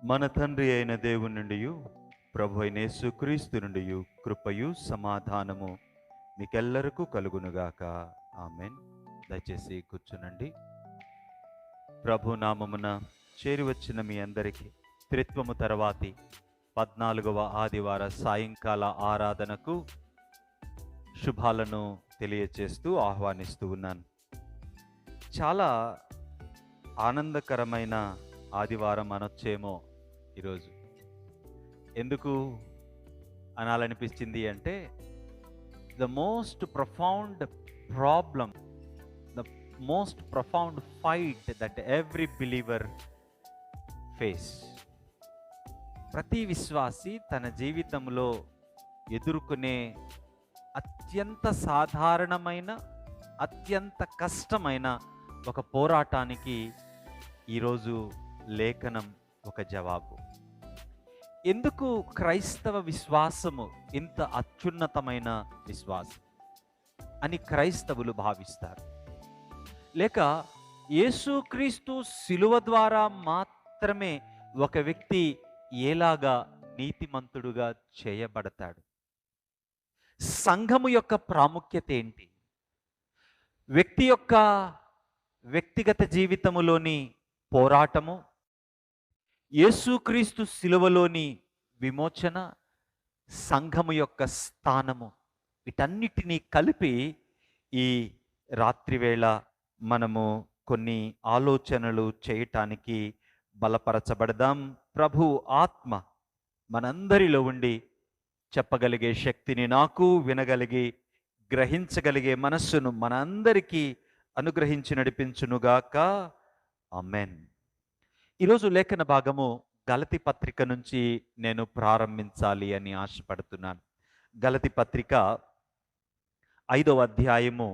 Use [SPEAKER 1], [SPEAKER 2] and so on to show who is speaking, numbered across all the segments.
[SPEAKER 1] మన తండ్రి అయిన దేవుని నుండి ప్రభు అయిన యేసుక్రీస్తు నుండి కృపయు సమాధానము మీకెల్లరకు కలుగునుగాక. ఆమెన్. దయచేసి కూర్చునండి. ప్రభు నామమున చేరి వచ్చిన మీ అందరికీ త్రిత్వము తర్వాతి 14వ ఆదివార సాయంకాల ఆరాధనకు శుభాలను తెలియచేస్తూ ఆహ్వానిస్తూ ఉన్నాను. చాలా ఆనందకరమైన ఆదివారం అనొచ్చేమో ఈరోజు. ఎందుకు అనాలనిపించింది అంటే, the most profound problem, the most profound fight that every believer face, ప్రతి విశ్వాసి తన జీవితంలో ఎదుర్కొనే అత్యంత సాధారణమైన అత్యంత కష్టమైన ఒక పోరాటానికి ఈరోజు లేఖనం ఒక జవాబు. ఎందుకు క్రైస్తవ విశ్వాసము ఇంత అత్యున్నతమైన విశ్వాసం అని క్రైస్తవులు భావిస్తారు? లేక యేసుక్రీస్తు శిలువ ద్వారా మాత్రమే ఒక వ్యక్తి ఎలాగా నీతిమంతుడుగా చేయబడతాడు? సంఘము యొక్క ప్రాముఖ్యత ఏంటి? వ్యక్తి యొక్క వ్యక్తిగత జీవితములోని పోరాటము, యేసుక్రీస్తు శిలువలోని విమోచన, సంఘము యొక్క స్థానము, వీటన్నిటినీ కలిపి ఈ రాత్రివేళ మనము కొన్ని ఆలోచనలు చేయటానికి బలపరచబడదాం. ప్రభు ఆత్మ మనందరిలో ఉండి చెప్పగలిగే శక్తిని నాకు, వినగలిగి గ్రహించగలిగే మనస్సును మనందరికీ అనుగ్రహించి నడిపించునుగాక. ఆమెన్. ఈరోజు లేఖన భాగము గలతీ పత్రిక నుంచి నేను ప్రారంభించాలి అని ఆశపడుతున్నాను. గలతీ పత్రిక 5వ అధ్యాయము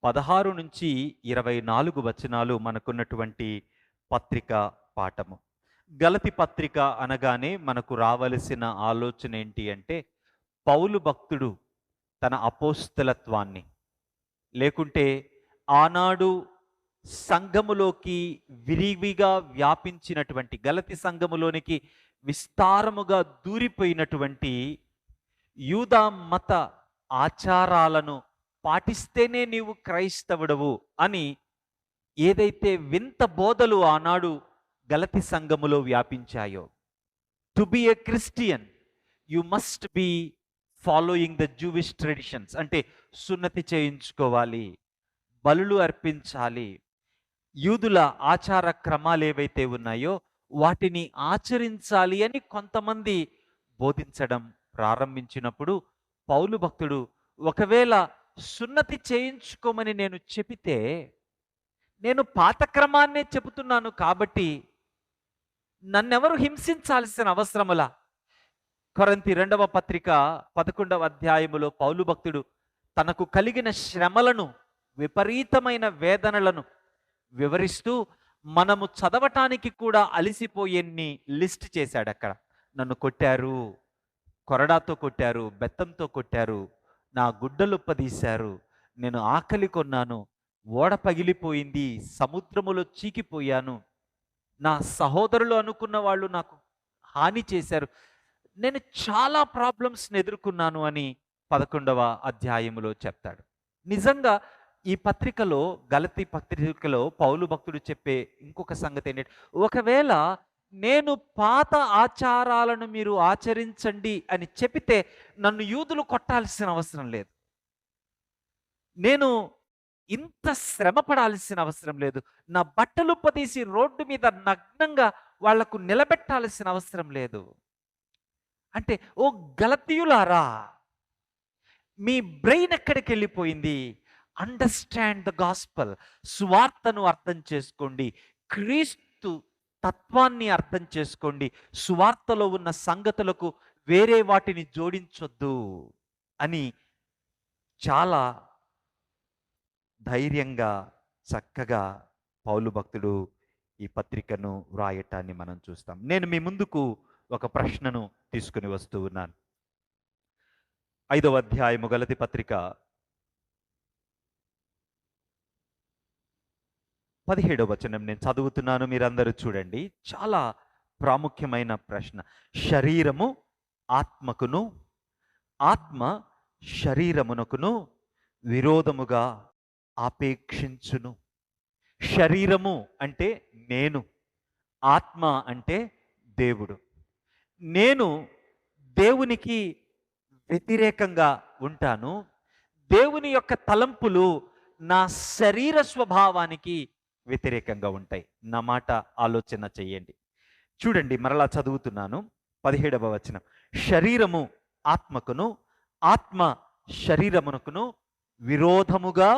[SPEAKER 1] 16 నుంచి 24 వచనాలు మనకున్నటువంటి పత్రిక పాఠము. గలతీ పత్రిక అనగానే మనకు రావలసిన ఆలోచన ఏంటి అంటే, పౌలు భక్తుడు తన అపోస్తలత్వాన్ని, లేకుంటే ఆనాడు సంఘములోకి విరివిగా వ్యాపించినటువంటి, గలతీ సంఘములోనికి విస్తారముగా దూరిపోయినటువంటి యూదా మత ఆచారాలను పాటిస్తేనే నీవు క్రైస్తవుడవు అని ఏదైతే వింత బోధలు ఆనాడు గలతీ సంఘములో వ్యాపించాయో, to be a Christian you must be following the Jewish traditions, అంటే సున్నతి చేయించుకోవాలి, బలులు అర్పించాలి, యూదుల ఆచార క్రమాలు ఏవైతే ఉన్నాయో వాటిని ఆచరించాలి అని కొంతమంది బోధించడం ప్రారంభించినప్పుడు పౌలు భక్తుడు, ఒకవేళ సున్నతి చేయించుకోమని నేను చెబితే, నేను పాత క్రమాన్నే చెబుతున్నాను కాబట్టి నన్నెవరు హింసించాల్సిన అవసరములా? కొరింథీ 2వ పత్రిక 11వ అధ్యాయములో పౌలు భక్తుడు తనకు కలిగిన శ్రమలను, విపరీతమైన వేదనలను వివరిస్తూ మనము చదవటానికి కూడా అలిసిపోయేన్ని లిస్ట్ చేశాడు. అక్కడ నన్ను కొట్టారు, కొరడాతో కొట్టారు, బెత్తంతో కొట్టారు, నా గుడ్డలుప్పదీశారు, నేను ఆకలి కొన్నాను, ఓడ పగిలిపోయింది, సముద్రములో చీకిపోయాను, నా సహోదరులు అనుకున్న వాళ్ళు నాకు హాని చేశారు, నేను చాలా ప్రాబ్లమ్స్ని ఎదుర్కొన్నాను అని 11వ అధ్యాయములో చెప్తాడు. నిజంగా ఈ పత్రికలో, గలతీ పత్రికలో పౌలు భక్తుడు చెప్పే ఇంకొక సంగతి ఏంటంటే, ఒకవేళ నేను పాత ఆచారాలను మీరు ఆచరించండి అని చెబితే నన్ను యూదులు కొట్టాల్సిన అవసరం లేదు, నేను ఇంత శ్రమ పడాల్సిన అవసరం లేదు, నా బట్టలు పదీసి రోడ్డు మీద నగ్నంగా వాళ్లకు నిలబెట్టాల్సిన అవసరం లేదు. అంటే ఓ గలతీయులారా, మీ బ్రెయిన్ ఎక్కడికి వెళ్ళిపోయింది? అండర్స్టాండ్ ద గాస్పల్, సువార్తను అర్థం చేసుకోండి, క్రీస్తు తత్వాన్ని అర్థం చేసుకోండి, సువార్తలో ఉన్న సంగతులకు వేరే వాటిని జోడించొద్దు అని చాలా ధైర్యంగా చక్కగా పౌలు భక్తుడు ఈ పత్రికను వ్రాయటాన్ని మనం చూస్తాం. నేను మీ ముందుకు ఒక ప్రశ్నను తీసుకుని వస్తూ ఉన్నాను. 5వ అధ్యాయము గలతీ పత్రిక 17వ వచనం నేను చదువుతున్నాను, మీరందరూ చూడండి. చాలా ప్రాముఖ్యమైన ప్రశ్న. శరీరము ఆత్మకును, ఆత్మ శరీరమునకును విరోధముగా ఆపేక్షించును. శరీరము అంటే నేను, ఆత్మ అంటే దేవుడు. నేను దేవునికి వ్యతిరేకంగా ఉంటాను. దేవుని యొక్క తలంపులు నా శరీర స్వభావానికి వ్యతిరేకంగా ఉంటాయి. నా మాట ఆలోచన చెయ్యండి. చూడండి, మరలా చదువుతున్నాను. 17వ వచనం. శరీరము ఆత్మకును, ఆత్మ శరీరమునకును విరోధముగా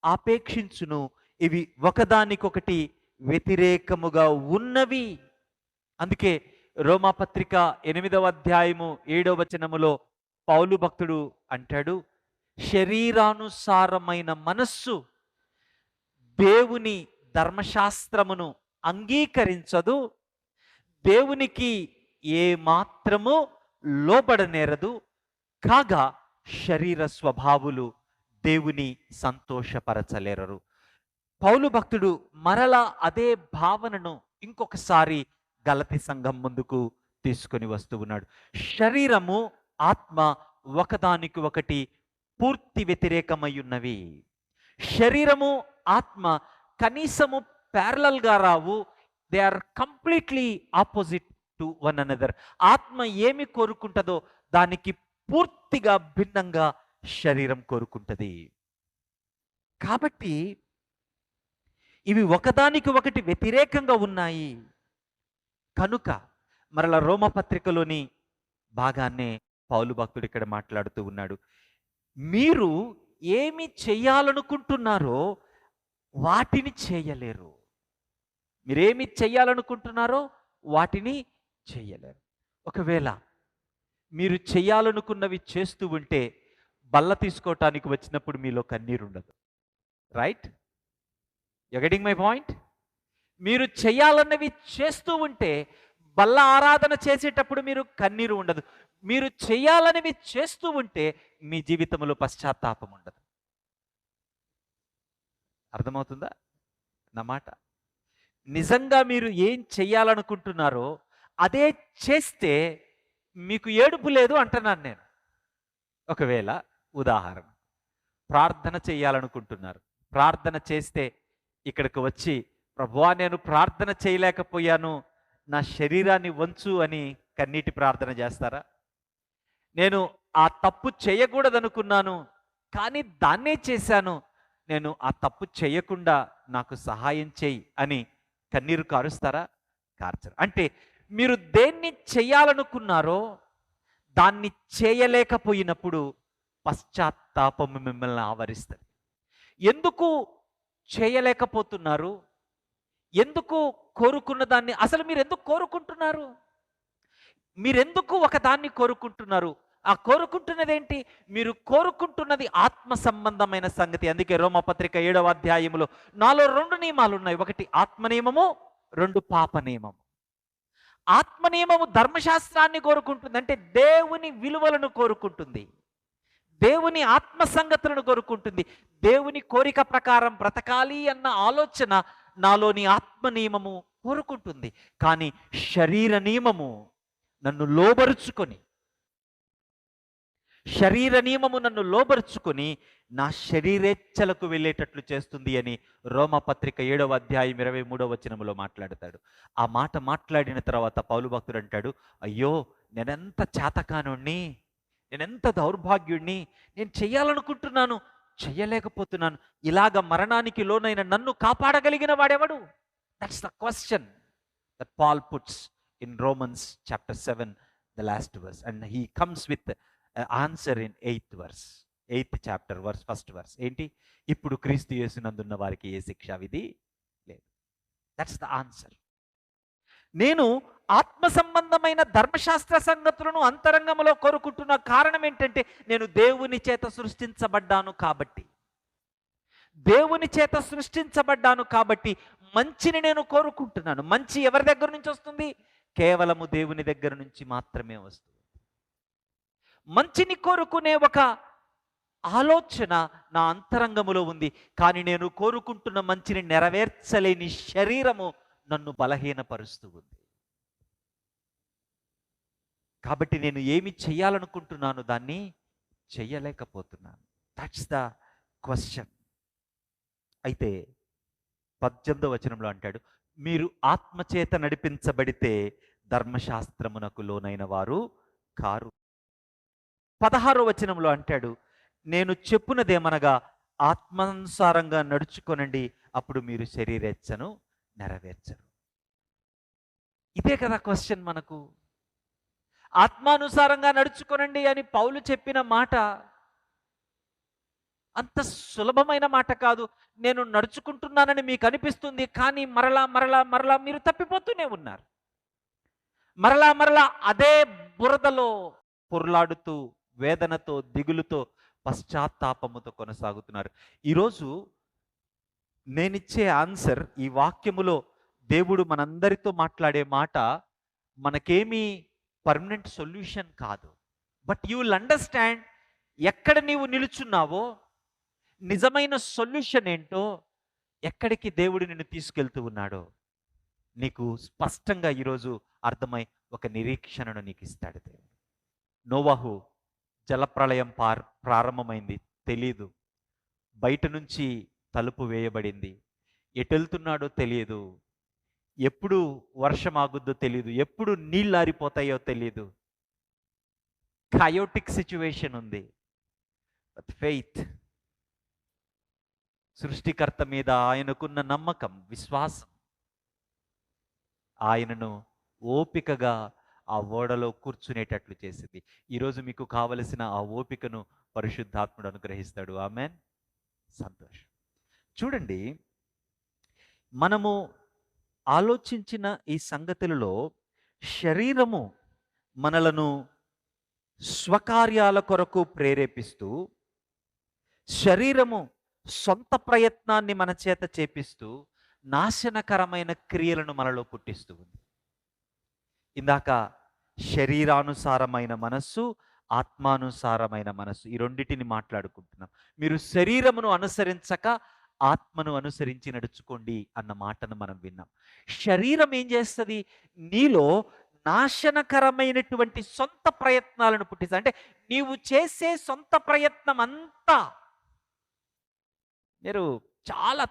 [SPEAKER 1] ఆపేక్షించును. ఇవి ఒకదానికొకటి వ్యతిరేకముగా ఉన్నవి. అందుకే రోమాపత్రిక 8వ అధ్యాయము 7వ వచనములో పౌలు భక్తుడు అంటాడు, శరీరానుసారమైన మనస్సు దేవుని ధర్మశాస్త్రమును అంగీకరించదు, దేవునికి ఏ మాత్రము లోబడనేరదు, కాగా శరీర స్వభావులు దేవుని సంతోషపరచలేరరు. పౌలు భక్తుడు మరలా అదే భావనను ఇంకొకసారి గలతి సంఘం ముందుకు తీసుకొని వస్తూ ఉన్నాడు. శరీరము ఆత్మ ఒకదానికి ఒకటి పూర్తి వ్యతిరేకమై ఉన్నవి. శరీరము ఆత్మ కనీసము ప్యారలల్గా రావు. They are completely opposite to one another. ఆత్మ ఏమి కోరుకుంటుందో దానికి పూర్తిగా భిన్నంగా శరీరం కోరుకుంటుంది. కాబట్టి ఇవి ఒకదానికి ఒకటి వ్యతిరేకంగా ఉన్నాయి. కనుక మరల రోమపత్రికలోని భాగాన్నే పౌలు భక్తుడు ఇక్కడ మాట్లాడుతూ ఉన్నాడు. మీరు ఏమి చేయాలనుకుంటున్నారో వాటిని చేయలేరు. మీరేమి చేయాలనుకుంటున్నారో వాటిని చేయలేరు. ఒకవేళ మీరు చేయాలనుకున్నవి చేస్తూ ఉంటే బల్ల తీసుకోవటానికి వచ్చినప్పుడు మీలో కన్నీరు ఉండదు. Right? You getting my point? మీరు చేయాలన్నవి చేస్తూ ఉంటే బల్ల ఆరాధన చేసేటప్పుడు మీరు కన్నీరు ఉండదు. మీరు చేయాలనివి చేస్తూ ఉంటే మీ జీవితంలో పశ్చాత్తాపం ఉండదు. అర్థమవుతుందా నా మాట? నిజంగా మీరు ఏం చెయ్యాలనుకుంటున్నారో అదే చేస్తే మీకు ఏడుపు లేదు అంటున్నాను నేను. ఒకవేళ ఉదాహరణ, ప్రార్థన చేయాలనుకుంటున్నారు. ప్రార్థన చేస్తే ఇక్కడికి వచ్చి, ప్రభువా నేను ప్రార్థన చేయలేకపోయాను, నా శరీరాన్ని వంచు అని కన్నీటి ప్రార్థన చేస్తారా? నేను ఆ తప్పు చేయకూడదనుకున్నాను కానీ దాన్నే చేశాను, నేను ఆ తప్పు చేయకుండా నాకు సహాయం చేయి అని కన్నీరు కారుస్తారా? కార్చరు. అంటే మీరు దేన్ని చేయాలనుకున్నారో దాన్ని చేయలేకపోయినప్పుడు పశ్చాత్తాపం మిమ్మల్ని ఆవరిస్తుంది. ఎందుకు చేయలేకపోతున్నారు? ఎందుకు కోరుకున్న దాన్ని అసలు మీరు ఎందుకు కోరుకుంటున్నారు? మీరెందుకు ఒకదాన్ని కోరుకుంటున్నారు? ఆ కోరుకుంటున్నది ఏంటి? మీరు కోరుకుంటున్నది ఆత్మ సంబంధమైన సంగతి. అందుకే రోమపత్రిక 7వ అధ్యాయములో నాలో 2 నియమాలు ఉన్నాయి. ఒకటి ఆత్మ నియమము, 2 పాప నియమము. ఆత్మ నియమము ధర్మశాస్త్రాన్ని కోరుకుంటుంది, అంటే దేవుని విలువలను కోరుకుంటుంది, దేవుని ఆత్మ సంగతులను కోరుకుంటుంది, దేవుని కోరిక ప్రకారం బ్రతకాలి అన్న ఆలోచన నాలోని ఆత్మ నియమము కోరుకుంటుంది. కానీ శరీర నియమము నన్ను లోబరుచుకొని నా శరీరేచ్ఛలకు వెళ్ళేటట్లు చేస్తుంది అని రోమపత్రిక 7వ అధ్యాయం 23వ వచనములో మాట్లాడతాడు. ఆ మాట మాట్లాడిన తర్వాత పౌలు భక్తుడు అంటాడు, అయ్యో నేనెంత చేతకానుణ్ణి, నేనెంత దౌర్భాగ్యుణ్ణి, నేను చెయ్యాలనుకుంటున్నాను చెయ్యలేకపోతున్నాను. ఇలాగ మరణానికి లోనైన నన్ను కాపాడగలిగిన వాడెవడు? That's the question that Paul puts in Romans chapter 7, the last verse, and he comes with an answer in 8th verse, 8th chapter verse, 1st verse. ఏంటి? ఇప్పుడు క్రీస్తు యేసునందున్న వారికి ఏ శిక్షా విధి లేదు. That's the answer. నేను ఆత్మ సంబంధమైన ధర్మశాస్త్ర సంగతులను అంతరంగంలో కోరుకుంటున్న కారణం ఏంటంటే నేను దేవుని చేత సృష్టించబడ్డాను కాబట్టి. మంచిని నేను కోరుకుంటున్నాను. మంచి ఎవరి దగ్గర నుంచి వస్తుంది? కేవలము దేవుని దగ్గర నుంచి మాత్రమే వస్తుంది. మంచిని కోరుకునే ఒక ఆలోచన నా అంతరంగములో ఉంది. కానీ నేను కోరుకుంటున్న మంచిని నెరవేర్చలేని శరీరము నన్ను బలహీనపరుస్తూ ఉంది. కాబట్టి నేను ఏమి చేయాలనుకుంటున్నాను దాన్ని చెయ్యలేకపోతున్నాను. That's the question. అయితే 18వ వచనంలో అంటాడు, మీరు ఆత్మచేత నడిపించబడితే ధర్మశాస్త్రమునకు లోనైన వారు కారు. 16వ వచనంలో అంటాడు, నేను చెప్పునదేమనగా ఆత్మానుసారంగా నడుచుకొనండి, అప్పుడు మీరు శరీరేచ్ఛను నెరవేర్చరు. ఇదే కదా క్వశ్చన్ మనకు. ఆత్మానుసారంగా నడుచుకొనండి అని పౌలు చెప్పిన మాట అంత సులభమైన మాట కాదు. నేను నడుచుకుంటున్నానని మీకు అనిపిస్తుంది, కానీ మరలా మరలా మరలా మీరు తప్పిపోతూనే ఉన్నారు. మరలా మరలా అదే బురదలో పొర్లాడుతూ వేదనతో, దిగులుతో, పశ్చాత్తాపముతో కొనసాగుతున్నారు. ఈరోజు నేనిచ్చే ఆన్సర్, ఈ వాక్యములో దేవుడు మనందరితో మాట్లాడే మాట మనకేమీ పర్మనెంట్ సొల్యూషన్ కాదు. బట్ యూ విల్ అండర్స్టాండ్ ఎక్కడ నీవు నిలుచున్నావో, నిజమైన సొల్యూషన్ ఏంటో, ఎక్కడికి దేవుడు నిన్ను తీసుకెళ్తూ ఉన్నాడో నీకు స్పష్టంగా ఈరోజు అర్థమై ఒక నిరీక్షణను నీకు ఇస్తాడు దేవుడు. నోవాహు జలప్రళయం ప్రారంభమైంది, తెలీదు. బయట నుంచి తలుపు వేయబడింది, ఎటెళ్తున్నాడో తెలియదు, ఎప్పుడు వర్షం ఆగుద్దో తెలియదు, ఎప్పుడు నీళ్ళు ఆరిపోతాయో తెలియదు. కయోటిక్ సిచ్యువేషన్ ఉంది. బట్ ఫెయిత్, సృష్టికర్త మీద ఆయనకున్న నమ్మకం, విశ్వాసం ఆయనను ఓపికగా ఆ ఓడలో కూర్చునేటట్లు చేసింది. ఈరోజు మీకు కావలసిన ఆ ఓపికను పరిశుద్ధాత్ముడు అనుగ్రహిస్తాడు. ఆమెన్. సంతోషం. చూడండి, మనము ఆలోచించిన ఈ సంగతులలో శరీరము మనలను స్వకార్యాల కొరకు ప్రేరేపిస్తూ, శరీరము సొంత ప్రయత్నాన్ని మన చేత చేపిస్తూ నాశనకరమైన క్రియలను మనలో పుట్టిస్తూ ఉంది. ఇందాక శరీరానుసారమైన మనస్సు, ఆత్మానుసారమైన మనస్సు, ఈ రెండిటిని మాట్లాడుకుంటున్నాం. మీరు శరీరమును అనుసరించక ఆత్మను అనుసరించి నడుచుకోండి అన్న మాటను మనం విన్నాం. శరీరం ఏం చేస్తుంది? నీలో నాశనకరమైనటువంటి సొంత ప్రయత్నాలను పుట్టిస్తుంది. అంటే నీవు చేసే సొంత ప్రయత్నం అంతా, మీరు చాలా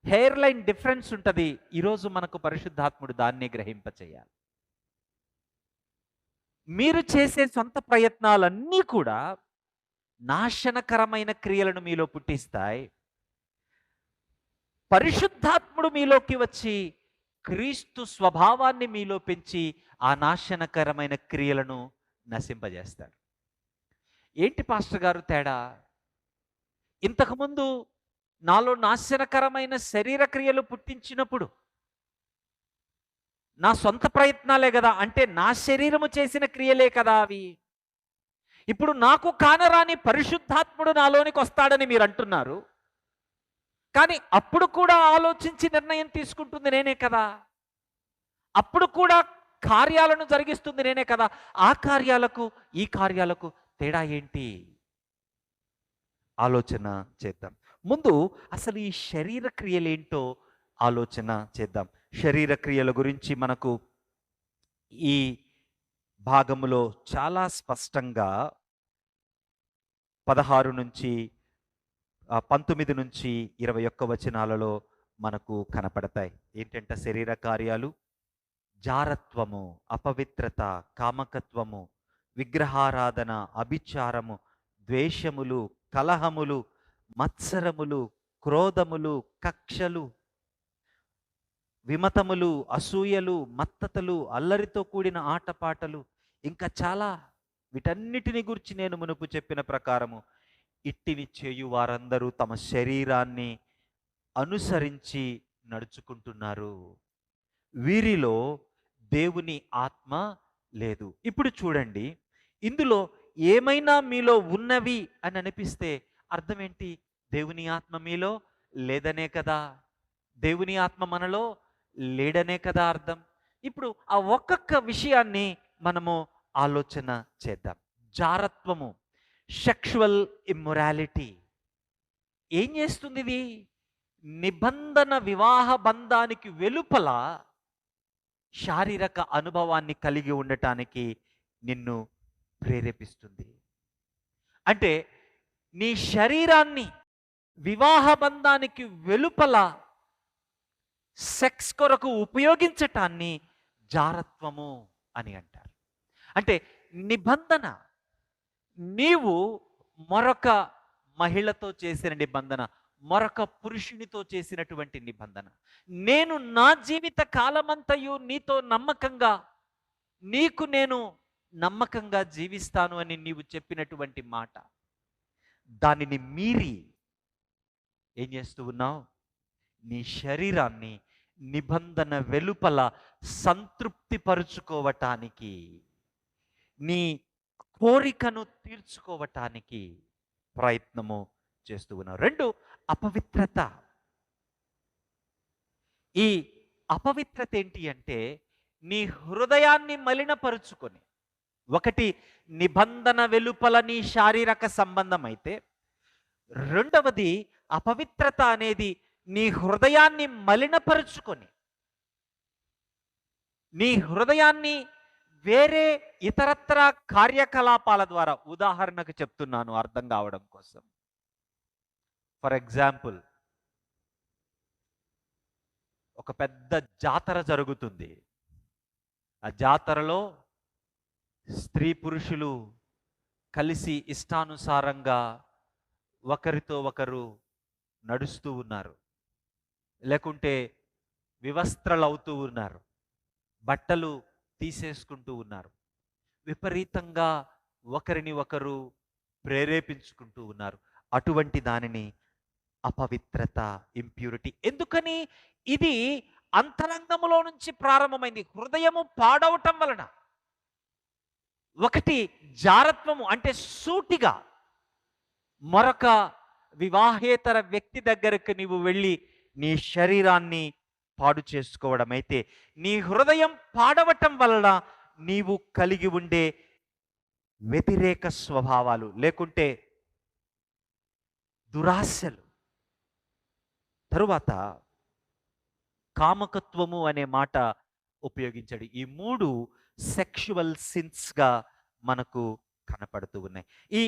[SPEAKER 1] హెయిర్ లైన్ డిఫరెన్స్ ఉంటుంది. ఈరోజు మనకు పరిశుద్ధాత్ముడు దాన్నే గ్రహింపచేయాలి. మీరు చేసే సొంత ప్రయత్నాలన్నీ కూడా నాశనకరమైన క్రియలను మీలో పుట్టిస్తాయి. పరిశుద్ధాత్ముడు మీలోకి వచ్చి క్రీస్తు స్వభావాన్ని మీలో పెంచి ఆ నాశనకరమైన క్రియలను నశింపజేస్తాడు. ఏంటి పాస్టర్ గారు తేడా? ఇంతకుముందు నాలో నాశనకరమైన శరీర క్రియలు పుట్టించినప్పుడు నా సొంత ప్రయత్నాలే కదా, అంటే నా శరీరము చేసిన క్రియలే కదా అవి. ఇప్పుడు నాకు కానరాని పరిశుద్ధాత్ముడు నాలోనికి వస్తాడని మీరు అంటున్నారు, కానీ అప్పుడు కూడా ఆలోచించి నిర్ణయం తీసుకుంటుంది నేనే కదా, అప్పుడు కూడా కార్యాలను జరిగిస్తుంది నేనే కదా. ఆ కార్యాలకు ఈ కార్యాలకు తేడా ఏంటి? ఆలోచన చేద్దాం. ముందు అసలు ఈ శరీర క్రియలేంటో ఆలోచన చేద్దాం. శరీర క్రియల గురించి మనకు ఈ భాగములో చాలా స్పష్టంగా 16 నుంచి 19 నుంచి 21 వచనాలలో మనకు కనపడతాయి. ఏంటంటే శరీర కార్యాలు: జారత్వము, అపవిత్రత, కామకత్వము, విగ్రహారాధన, అభిచారము, ద్వేషములు, కలహములు, మత్సరములు, క్రోధములు, కక్షలు, విమతములు, అసూయలు, మత్తతలు, అల్లరితో కూడిన ఆటపాటలు, ఇంకా చాలా. వీటన్నిటిని గురించి నేను మునుపు చెప్పిన ప్రకారము ఇట్టిని చేయు వారందరూ తమ శరీరాన్ని అనుసరించి నడుచుకుంటున్నారు, వీరిలో దేవుని ఆత్మ లేదు. ఇప్పుడు చూడండి, ఇందులో ఏమైనా మీలో ఉన్నవి అని అనిపిస్తే అర్థం ఏంటి? దేవుని ఆత్మ మీలో లేదనే కదా. దేవుని ఆత్మ మనలో లేడనే కదా అర్థం. ఇప్పుడు ఆ ఒక్కొక్క విషయాన్ని మనము ఆలోచన చేద్దాం. జారత్వము, సెక్షువల్ ఇమ్మొరాలిటీ ఏం చేస్తుంది? ఇది నిబంధన వివాహ బంధానికి వెలుపల శారీరక అనుభవాన్ని కలిగి ఉండటానికి నిన్ను ప్రేరేపిస్తుంది. అంటే నీ శరీరాన్ని వివాహ బంధానికి వెలుపల సెక్స్ కొరకు ఉపయోగించటాన్ని జారత్వము అని అంటారు. అంటే నిబంధన, నీవు మరొక మహిళతో చేసిన నిబంధన, మరొక పురుషునితో చేసినటువంటి నిబంధన. నేను నా జీవిత కాలమంతయు నీతో నమ్మకంగా, నీకు నేను నమ్మకంగా జీవిస్తాను అని నీవు చెప్పినటువంటి మాట, దానిని మీరి ఏం చేస్తూ ఉన్నావు? నీ శరీరాన్ని నిబంధన వెలుపల సంతృప్తిపరుచుకోవటానికి, నీ కోరికను తీర్చుకోవటానికి ప్రయత్నము చేస్తూ ఉన్నావు. 2, అపవిత్రత. ఈ అపవిత్రత ఏంటి అంటే నీ హృదయాన్ని మలినపరుచుకొని, ఒకటి నిబంధన వెలుపల నీ శారీరక సంబంధం అయితే, రెండవది అపవిత్రత అనేది నీ హృదయాన్ని మలినపరుచుకొని, నీ హృదయాన్ని వేరే ఇతరత్ర కార్యకలాపాల ద్వారా, ఉదాహరణకు చెప్తున్నాను అర్థం కావడం కోసం. ఫర్ ఎగ్జాంపుల్, ఒక పెద్ద జాతర జరుగుతుంది. ఆ జాతరలో స్త్రీ పురుషులు కలిసి ఇష్టానుసారంగా ఒకరితో ఒకరు నడుస్తూ ఉన్నారు, లేకుంటే వివస్త్రలు అవుతూ ఉన్నారు, బట్టలు తీసేసుకుంటూ ఉన్నారు, విపరీతంగా ఒకరిని ఒకరు ప్రేరేపించుకుంటూ ఉన్నారు. అటువంటి దానిని అపవిత్రత, ఇంప్యూరిటీ. ఎందుకని? ఇది అంతరంగములో నుంచి ప్రారంభమైంది, హృదయము పాడవటం వలన. ఒకటి జారత్వము అంటే సూటిగా మరొక వివాహేతర వ్యక్తి దగ్గరకు నీవు వెళ్ళి నీ శరీరాన్ని పాడు చేసుకోవడం అయితే, నీ హృదయం పాడవటం వలన నీవు కలిగి ఉండే వ్యతిరేక స్వభావాలు, లేకుంటే దురాశలు. తరువాత కామకత్వము అనే మాట ఉపయోగించాడు. ఈ 3 సెక్షువల్ సిన్స్గా మనకు కనపడుతూ ఉన్నాయి. ఈ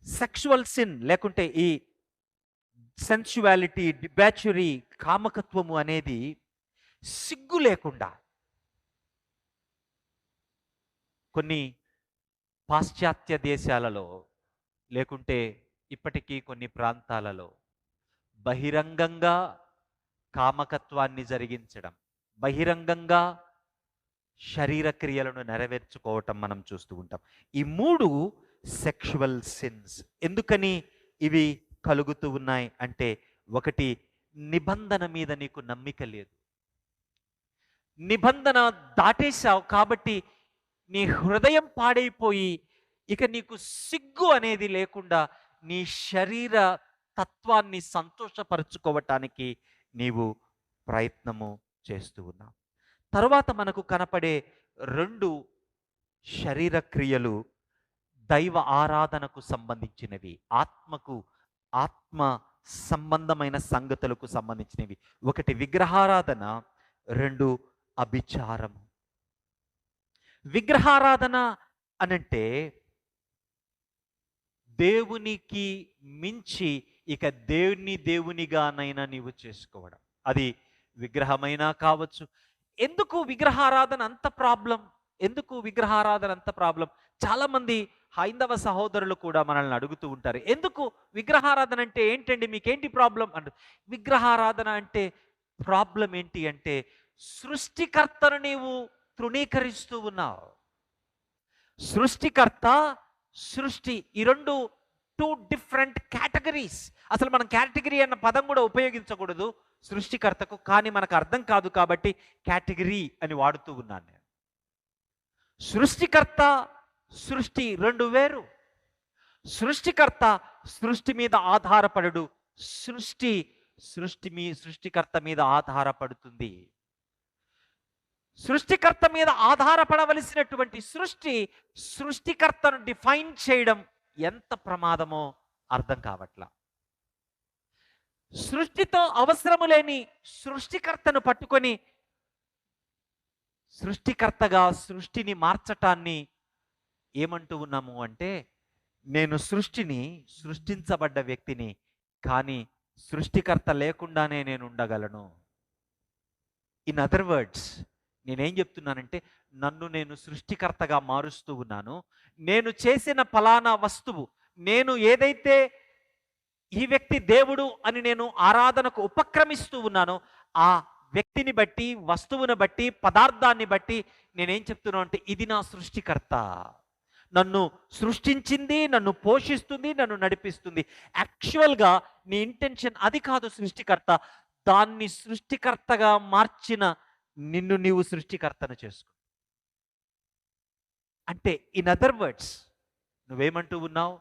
[SPEAKER 1] సెక్షువల్ సిన్ లేకుంటే ఈ సెన్సువాలిటీ, డిబాచురీ, కామకత్వము అనేది సిగ్గు లేకుండా కొన్ని పాశ్చాత్య దేశాలలో, లేకుంటే ఇప్పటికీ కొన్ని ప్రాంతాలలో బహిరంగంగా కామకత్వాన్ని జరిగించడం, బహిరంగంగా శరీర క్రియలను నెరవేర్చుకోవటం మనం చూస్తూ ఉంటాం. ఈ 3 సెక్షువల్ సిన్స్. ఎందుకని ఇవి కలుగుతూ ఉన్నాయి అంటే, ఒకటి నిబంధన మీద నీకు నమ్మిక లేదు, నిబంధన దాటేశావు కాబట్టి నీ హృదయం పాడైపోయి ఇక నీకు సిగ్గు అనేది లేకుండా నీ శరీర తత్వాన్ని సంతోషపరుచుకోవటానికి నీవు ప్రయత్నము చేస్తూ ఉన్నావు. తరువాత మనకు కనపడే 2 శరీర క్రియలు దైవ ఆరాధనకు సంబంధించినవి, ఆత్మ సంబంధమైన సంగతులకు సంబంధించినవి. ఒకటి విగ్రహారాధన, 2 అభిచారము. విగ్రహారాధన అనంటే దేవునికి మించి ఇక దేవునిగానైనా నీవు చేసుకోవడం. అది విగ్రహమైనా కావచ్చు. ఎందుకు విగ్రహారాధన అంత ప్రాబ్లం? ఎందుకు విగ్రహారాధన అంత ప్రాబ్లం? చాలామంది హైందవ సహోదరులు కూడా మనల్ని అడుగుతూ ఉంటారు, ఎందుకు విగ్రహారాధన అంటే ఏంటండి, మీకేంటి ప్రాబ్లం అంట. విగ్రహారాధన అంటే ప్రాబ్లం ఏంటి అంటే, సృష్టికర్తను నీవు తృణీకరిస్తూ ఉన్నావు. సృష్టికర్త, సృష్టి, ఈ 2 డిఫరెంట్ కేటగిరీస్. అసలు మనం కేటగిరీ అన్న పదం కూడా ఉపయోగించకూడదు సృష్టికర్తకు, కానీ మనకు అర్థం కాదు కాబట్టి కేటగిరీ అని వాడుతూ ఉన్నాను నేను. సృష్టికర్త, సృష్టి 2 వేరు. సృష్టికర్త సృష్టి మీద ఆధారపడడు, సృష్టికర్త మీద ఆధారపడుతుంది. సృష్టికర్త మీద ఆధారపడవలసినటువంటి సృష్టికర్తను డిఫైన్ చేయడం ఎంత ప్రమాదమో అర్థం కావట్లా. సృష్టితో అవసరము లేని సృష్టికర్తను పట్టుకొని సృష్టికర్తగా సృష్టిని మార్చటాన్ని ఏమంటూ ఉన్నాము అంటే, నేను సృష్టించబడ్డ వ్యక్తిని, కానీ సృష్టికర్త లేకుండానే నేను ఉండగలను. ఇన్ అదర్ వర్డ్స్, నేనేం చెప్తున్నానంటే, నన్ను నేను సృష్టికర్తగా మారుస్తూ ఉన్నాను. నేను చేసిన ఫలానా వస్తువు, నేను ఏదైతే ఈ వ్యక్తి దేవుడు అని నేను ఆరాధనకు ఉపక్రమిస్తూ ఉన్నానో, ఆ వ్యక్తిని బట్టి, వస్తువుని బట్టి, పదార్థాన్ని బట్టి నేనేం చెప్తున్నాను అంటే, ఇది నా సృష్టికర్త. నన్ను సృష్టించింది, నన్ను పోషిస్తుంది, నన్ను నడిపిస్తుంది. యాక్చువల్గా నీ ఇంటెన్షన్ అది కాదు సృష్టికర్త. దాన్ని సృష్టికర్తగా మార్చిన నిన్ను నీవు సృష్టికర్తను చేసుకో. అంటే ఇన్ అదర్ వర్డ్స్, నువ్వేమంటూ ఉన్నావు?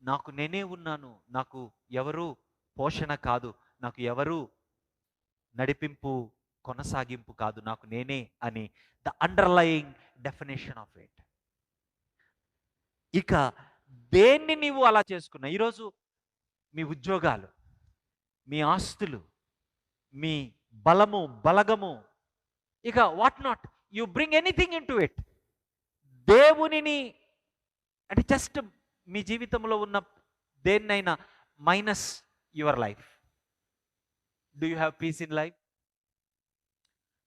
[SPEAKER 1] నాకు నేనే ఉన్నాను, నాకు ఎవరు పోషణ కాదు, నాకు ఎవరు నడిపింపు కొనసాగింపు కాదు, నాకు నేనే అని the underlying definition of it. ఇక దేన్ని నీవు అలా చేసుకున్నా, ఈరోజు మీ ఉద్యోగాలు, మీ ఆస్తులు, మీ బలము, బలగము, ఇక what not, you bring anything in to it. దేవునిని అంటే జస్ట్ మీ జీవితంలో ఉన్న దేన్నైనా minus your life. Do you have piece in life?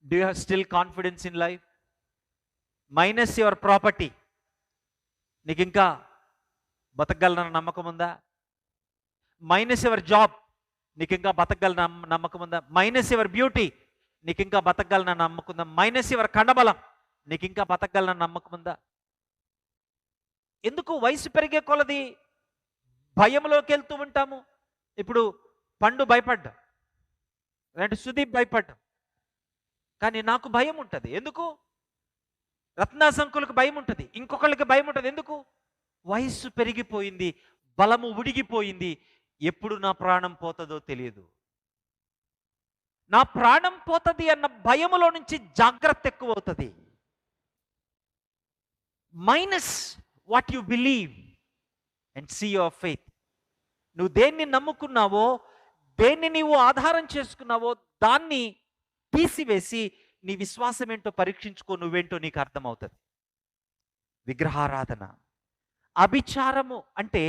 [SPEAKER 1] Do you have still confidence in life? Minus your property, నీకు ఇంకా బతకగలన నమ్మకం ఉందా? మైనస్ యువర్ జాబ్, నీకు ఇంకా బతకగలన నమ్మకం ఉందా? మైనస్ యువర్ బ్యూటీ, నీకు ఇంకా బతకగలన నమ్మకం ఉందా? మైనస్ యువర్ కండబలం, నీకు ఇంకా బతకగలన నమ్మకం ఉందా? ఎందుకు వయసు పెరిగే కొలది భయంలోకి వెళ్తూ ఉంటాము. ఇప్పుడు పండు భయపడ్డా, అంటే సుదీప్ భయపడ్డా, కానీ నాకు భయం ఉంటుంది. ఎందుకు? రత్నాసంకులకు భయం ఉంటుంది, ఇంకొకళ్ళకి భయం ఉంటుంది. ఎందుకు? వయస్సు పెరిగిపోయింది, బలము ఉడిగిపోయింది. ఎప్పుడు నా ప్రాణం పోతుందో తెలియదు. నా ప్రాణం పోతుంది అన్న భయములో నుంచి జాగ్రత్త ఎక్కువ అవుతుంది. Minus what you believe and see your faith. నువ్వు దేన్ని నమ్ముకున్నావో, దేన్ని నీవు ఆధారం చేసుకున్నావో, దాన్ని తీసివేసి నీ విశ్వాసం ఏంటో పరీక్షించుకో, నువ్వేంటో నీకు అర్థమవుతుంది. విగ్రహారాధన, అభిచారము అంటే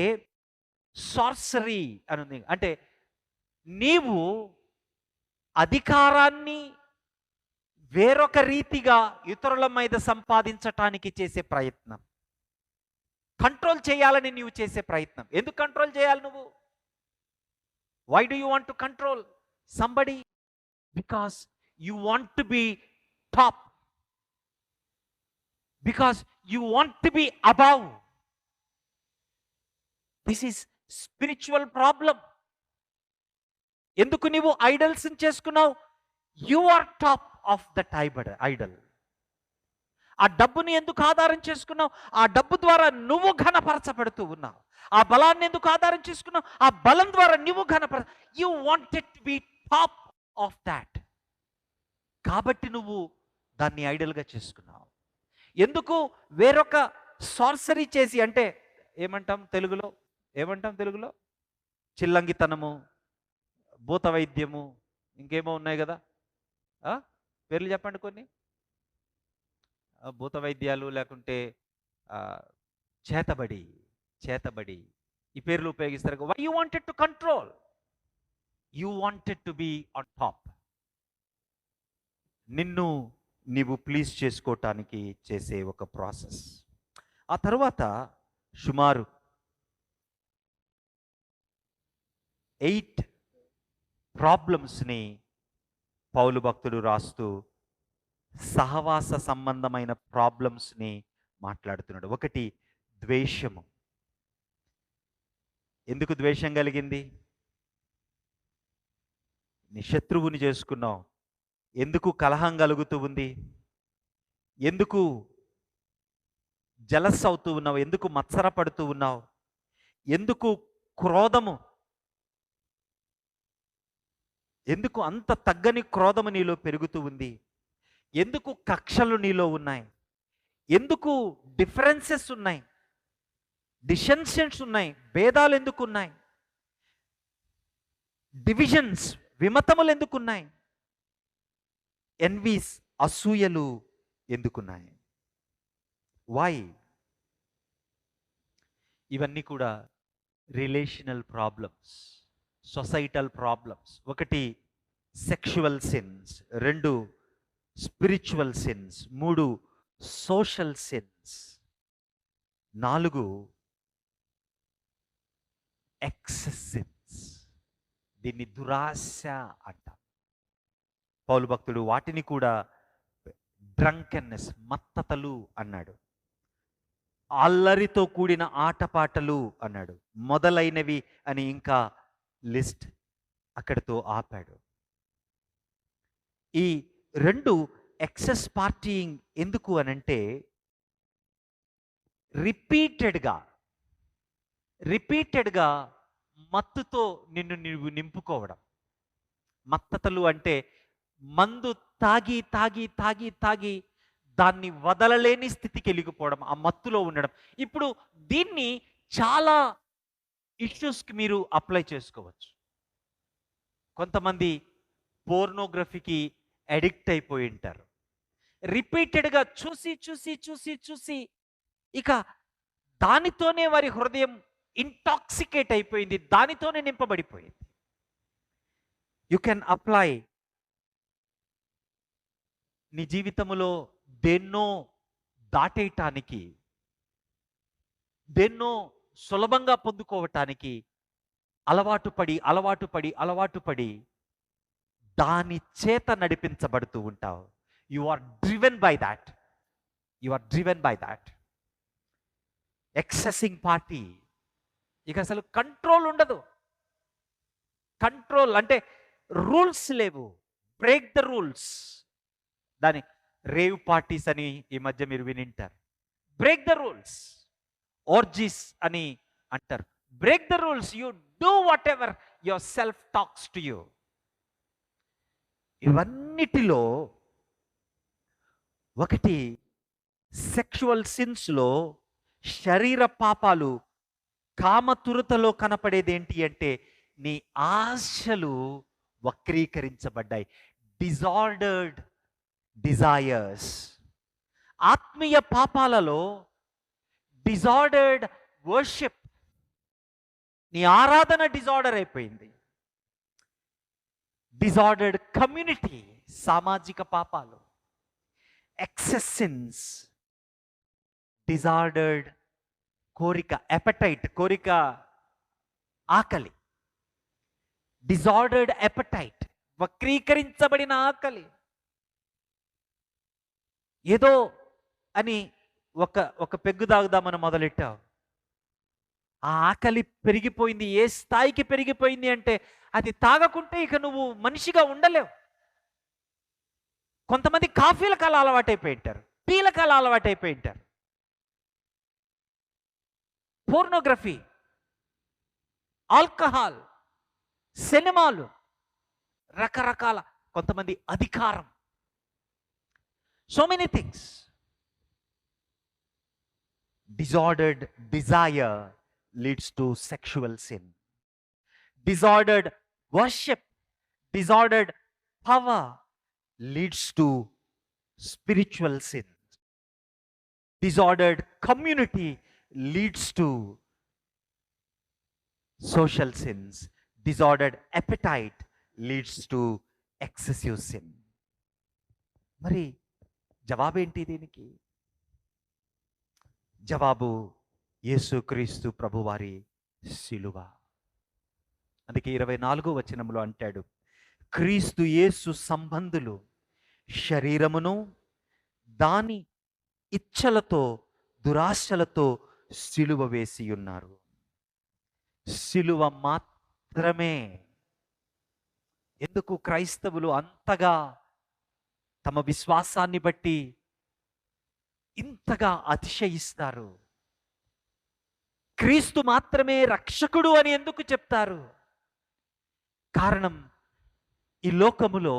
[SPEAKER 1] సార్సరీ అని ఉంది. అంటే నీవు అధికారాన్ని వేరొక రీతిగా ఇతరుల మీద సంపాదించటానికి చేసే ప్రయత్నం, కంట్రోల్ చేయాలని నీవు చేసే ప్రయత్నం. ఎందుకు కంట్రోల్ చేయాలి నువ్వు? Why do you want to control somebody? Because you want to be top, because you want to be above. This is spiritual problem. ఎందుకు నీవు ఐడల్స్ చేసుకున్నావు? You are top of that idol. ఆ డబ్బుని ఎందుకు ఆధారం చేసుకున్నావు? ఆ డబ్బు ద్వారా నువ్వు ఘనపరచబడుతూ ఉన్నావు. ఆ బలాన్ని ఎందుకు ఆధారం చేసుకున్నావు? ఆ బలం ద్వారా నువ్వు you wanted to be top of that. కాబట్టి నువ్వు దాన్ని ఐడల్గా చేసుకున్నావు. ఎందుకు? వేరొక సార్సరీ చేసి, అంటే ఏమంటాం తెలుగులో చిల్లంగితనము, భూత వైద్యము, ఇంకేమో ఉన్నాయి కదా, పేర్లు చెప్పండి కొన్ని. భూత వైద్యాలు, లేకుంటే చేతబడి, ఈ పేర్లు ఉపయోగిస్తారు. Why you wanted to control? You wanted to be on top. నిన్ను నీవు ప్లీజ్ చేసుకోవటానికి చేసే ఒక ప్రాసెస్. ఆ తర్వాత సుమారు 8 ప్రాబ్లమ్స్ని పౌలు భక్తుడు రాస్తూ సహవాస సంబంధమైన ప్రాబ్లమ్స్ని మాట్లాడుతున్నాడు. ఒకటి, ద్వేషము. ఎందుకు ద్వేషం కలిగింది? నీ శత్రువుని చేసుకున్నావు. ఎందుకు కలహం కలుగుతూ ఉంది? ఎందుకు జలస్ అవుతూ ఉన్నావు? ఎందుకు మత్సరపడుతూ ఉన్నావు? ఎందుకు క్రోధము? ఎందుకు అంత తగ్గని క్రోధము నీలో పెరుగుతూ ఉంది? ఎందుకు కక్షలు నీలో ఉన్నాయి? ఎందుకు డిఫరెన్సెస్ ఉన్నాయి? డిసెన్షన్స్ ఉన్నాయి? భేదాలు ఎందుకు ఉన్నాయి? డివిజన్స్, విమతములు ఎందుకున్నాయి? ఎన్వీస్, అసూయలు ఎందుకున్నాయి? వై? ఇవన్నీ కూడా రిలేషనల్ ప్రాబ్లమ్స్, సొసైటల్ ప్రాబ్లమ్స్. ఒకటి sexual since, 2 spiritual since, 3 social since, 4 excess since. దీన్ని దురాశ అంటాం. పౌలు భక్తుడు వాటిని కూడా డ్రంకెన్నెస్, మత్తతలు అన్నాడు. అల్లరితో కూడిన ఆటపాటలు అన్నాడు. మొదలైనవి అని ఇంకా లిస్ట్ అక్కడితో ఆపాడు. ఈ 2 ఎక్సెస్ పార్టీయింగ్ ఎందుకు అనంటే రిపీటెడ్గా మత్తుతో నిన్ను నీవు నింపుకోవడం. మత్తతలు అంటే మందు తాగి తాగి తాగి తాగి దాన్ని వదలలేని స్థితికి వెళ్ళిపోవడం, ఆ మత్తులో ఉండడం. ఇప్పుడు దీన్ని చాలా ఇష్యూస్కి మీరు అప్లై చేసుకోవచ్చు. కొంతమంది పోర్నోగ్రఫీకి అడిక్ట్ అయిపోయి ఉంటారు. రిపీటెడ్గా చూసి చూసి చూసి చూసి ఇక దానితోనే వారి హృదయం ఇంటాక్సికేట్ అయిపోయింది, దానితోనే నింపబడిపోయింది. You can apply. నీ జీవితంలో దేన్నో దాటేయటానికి, దేన్నో సులభంగా పొందుకోవటానికి అలవాటు పడి దాని చేత నడిపించబడుతూ ఉంటావు. You are driven by that. Excessing party, ఇక అసలు కంట్రోల్ ఉండదు. కంట్రోల్ అంటే రూల్స్ లేవు, బ్రేక్ ద రూల్స్. దాని రేవ్ పార్టీస్ అని ఈ మధ్య మీరు వినింటారు. Break the rules. ఆర్జీస్ అని అంటారు. Break the rules. You do whatever your self talks to you. ఇవన్నిటిలో ఒకటి సెక్షువల్ సిన్స్లో శరీర పాపాలు, కామతురతలో కనపడేది ఏంటి అంటే నీ ఆశలు వక్రీకరించబడ్డాయి. Disordered desires. ఆత్మీయ పాపాలలో డిజార్డర్డ్ వర్షిప్, నీ ఆరాధన డిజార్డర్ అయిపోయింది. డిజార్డర్డ్ కమ్యూనిటీ, సామాజిక పాపాలు. ఎక్సెస్ సిన్స్, డిజార్డర్డ్ కోరిక, ఎపటైట్, కోరిక, ఆకలి. డిజార్డర్డ్ ఎపటైట్, వక్రీకరించబడిన ఆకలి. ఏదో అని ఒక పెగ్గు తాగుదామని మొదలెట్టావు, ఆ ఆకలి పెరిగిపోయింది. ఏ స్థాయికి పెరిగిపోయింది అంటే అది తాగకుంటే ఇక నువ్వు మనిషిగా ఉండలేవు. కొంతమంది కాఫీలకు అలా అలవాటైపోయి ఉంటారు, టీలకు అలా అలవాటైపోయి ఉంటారు. పోర్నోగ్రఫీ, ఆల్కహాల్, సినిమాలు, రకరకాల, కొంతమంది అధికారం. So many things. Disordered desire leads to sexual sin. Disordered worship, disordered power leads to spiritual sin. Disordered community leads to social sins. Disordered appetite leads to excessive sin. మరి జవాబేంటి దీనికి? జవాబు యేసుక్రీస్తు ప్రభువారి శిలువ. అందుకే 24వ వచనంలో అంటాడు, క్రీస్తు యేసు సంబంధులు శరీరమును దాని ఇచ్చలతో దురాశలతో శిలువ వేసి ఉన్నారు. శిలువ మాత్రమే. ఎందుకు క్రైస్తవులు అంతగా తమ విశ్వాసాన్ని బట్టి ఇంతగా అతిశయిస్తారు? క్రీస్తు మాత్రమే రక్షకుడు అని ఎందుకు చెప్తారు? కారణం, ఈ లోకములో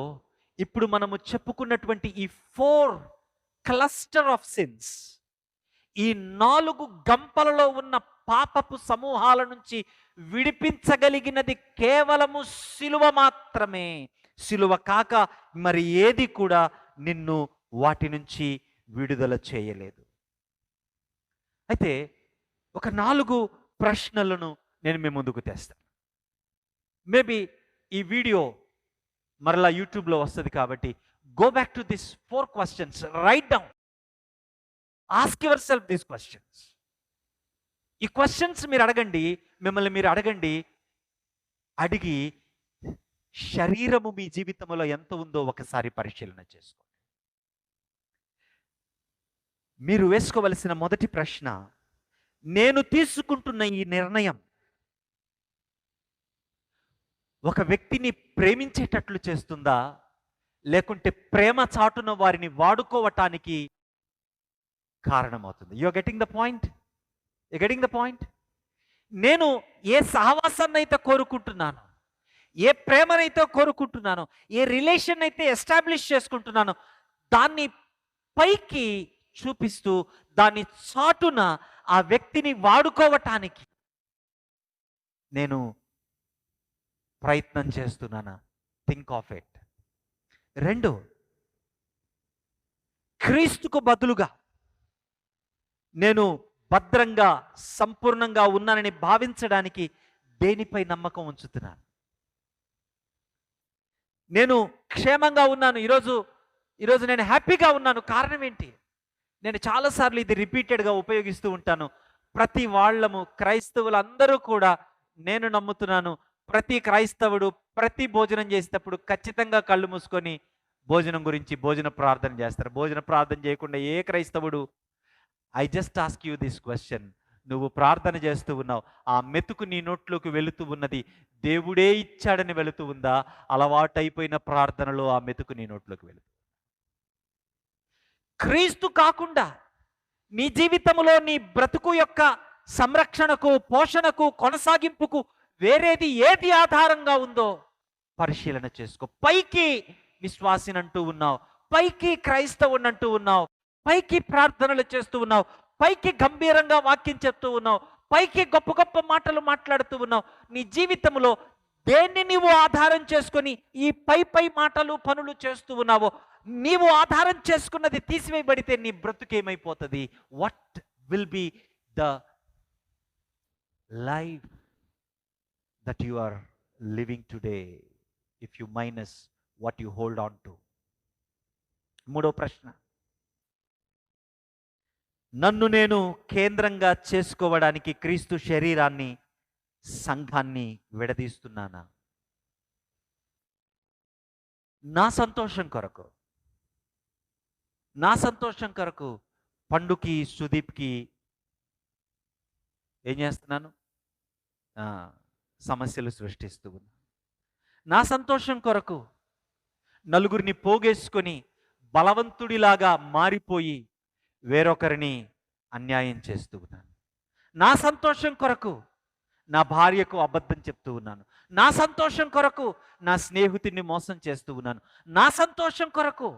[SPEAKER 1] ఇప్పుడు మనము చెప్పుకున్నటువంటి ఈ 4 క్లస్టర్ ఆఫ్ సిన్స్, ఈ 4 గంపలలో ఉన్న పాపపు సమూహాల నుంచి విడిపించగలిగినది కేవలము శిలువ మాత్రమే. శిలువ కాక మరి ఏది కూడా నిన్ను వాటి నుంచి విడుదల చేయలేదు. అయితే ఒక 4 ప్రశ్నలను నేను మీ ముందుకు తెస్తాను. మేబీ ఈ వీడియో మరలా యూట్యూబ్‌లో వస్తది కాబట్టి go back to this 4 questions. Right down. Ask your self these questions. ఈ క్వెషన్స్ మీరు అడగండి. మిమ్మల్ని మీరు అడగండి. అడిగి శరీరము మీ జీవితంలో ఎంత ఉందో ఒకసారి పరిశీలన చేసుకోండి. మీరు వేసుకోవలసిన మొదటి ప్రశ్న, నేను తీసుకుంటున్న ఈ నిర్ణయం ఒక వ్యక్తిని ప్రేమించేటట్లు చేస్తుందా? లేకుంటే ప్రేమ చాటున వారిని వాడుకోవటానికి కారణమవుతుంది? You are getting the point? You getting the point? నేను ఏ సహవాసాన్ని అయితే కోరుకుంటున్నాను, ఏ ప్రేమనైతే కోరుకుంటున్నాను, ఏ రిలేషన్ అయితే ఎస్టాబ్లిష్ చేసుకుంటున్నాను, దాన్ని పైకి చూపిస్తూ దాన్ని చాటున ఆ వ్యక్తిని వాడుకోవటానికి నేను ప్రయత్నం చేస్తున్నానా? Think of it. 2, క్రీస్తుకు బదులుగా నేను భద్రంగా సంపూర్ణంగా ఉన్నానని భావించడానికి దేనిపై నమ్మకం ఉంచుతున్నాను? నేను క్షేమంగా ఉన్నాను, ఈరోజు నేను హ్యాపీగా ఉన్నాను. కారణం ఏంటి? నేను చాలాసార్లు ఇది రిపీటెడ్గా ఉపయోగిస్తూ ఉంటాను. ప్రతి వాళ్ళము క్రైస్తవులందరూ కూడా నేను నమ్ముతున్నాను, ప్రతి క్రైస్తవుడు ప్రతి భోజనం చేసేటప్పుడు ఖచ్చితంగా కళ్ళు మూసుకొని భోజనం గురించి భోజన ప్రార్థన చేస్తారు. భోజన ప్రార్థన చేయకుండా ఏ క్రైస్తవుడు, I just ask you this question, నువ్వు ప్రార్థన చేస్తూ ఉన్నావు, ఆ మెతుకు నీ నోట్లోకి వెళుతూ ఉన్నది దేవుడే ఇచ్చాడని వెళుతూ ఉందా? అలవాటైపోయిన ప్రార్థనలో ఆ మెతుకు నీ నోట్లోకి వెళుతూ, క్రీస్తు కాకుండా నీ జీవితంలో నీ బ్రతుకు యొక్క సంరక్షణకు, పోషణకు, కొనసాగింపుకు వేరేది ఏది ఆధారంగా ఉందో పరిశీలన చేసుకో. పైకి విశ్వాసినంటూ ఉన్నావు, పైకి క్రైస్తవునంటూ ఉన్నావు, పైకి ప్రార్థనలు చేస్తూ ఉన్నావు, పైకి గంభీరంగా వాక్యం చెప్తూ ఉన్నావు, పైకి గొప్ప గొప్ప మాటలు మాట్లాడుతూ ఉన్నావు. నీ జీవితంలో దేన్ని నీవు ఆధారం చేసుకొని ఈ పై మాటలు పనులు చేస్తూ ఉన్నావో, నీవు ఆధారం చేసుకున్నది తీసివేయబడితే నీ బ్రతుకేమైపోతుంది? What will be the life that you are living today if you minus what you hold on to? 3వ ప్రశ్న, నన్ను నేను కేంద్రంగా చేసుకోవడానికి క్రీస్తు శరీరాన్ని, సంఘాన్ని విడదీస్తున్నానా? నా సంతోషం కొరకు పండుకి, సుదీప్కి ఏం చేస్తున్నాను? సమస్యలు సృష్టిస్తూ ఉన్నాను. నా సంతోషం కొరకు నలుగురిని పోగేసుకొని బలవంతుడిలాగా మారిపోయి వేరొకరిని అన్యాయం చేస్తూ ఉన్నాను. నా సంతోషం కొరకు నా భార్యకు అబద్ధం చెప్తూ ఉన్నాను. నా సంతోషం కొరకు నా స్నేహితుడిని మోసం చేస్తూ ఉన్నాను. నా సంతోషం కొరకు,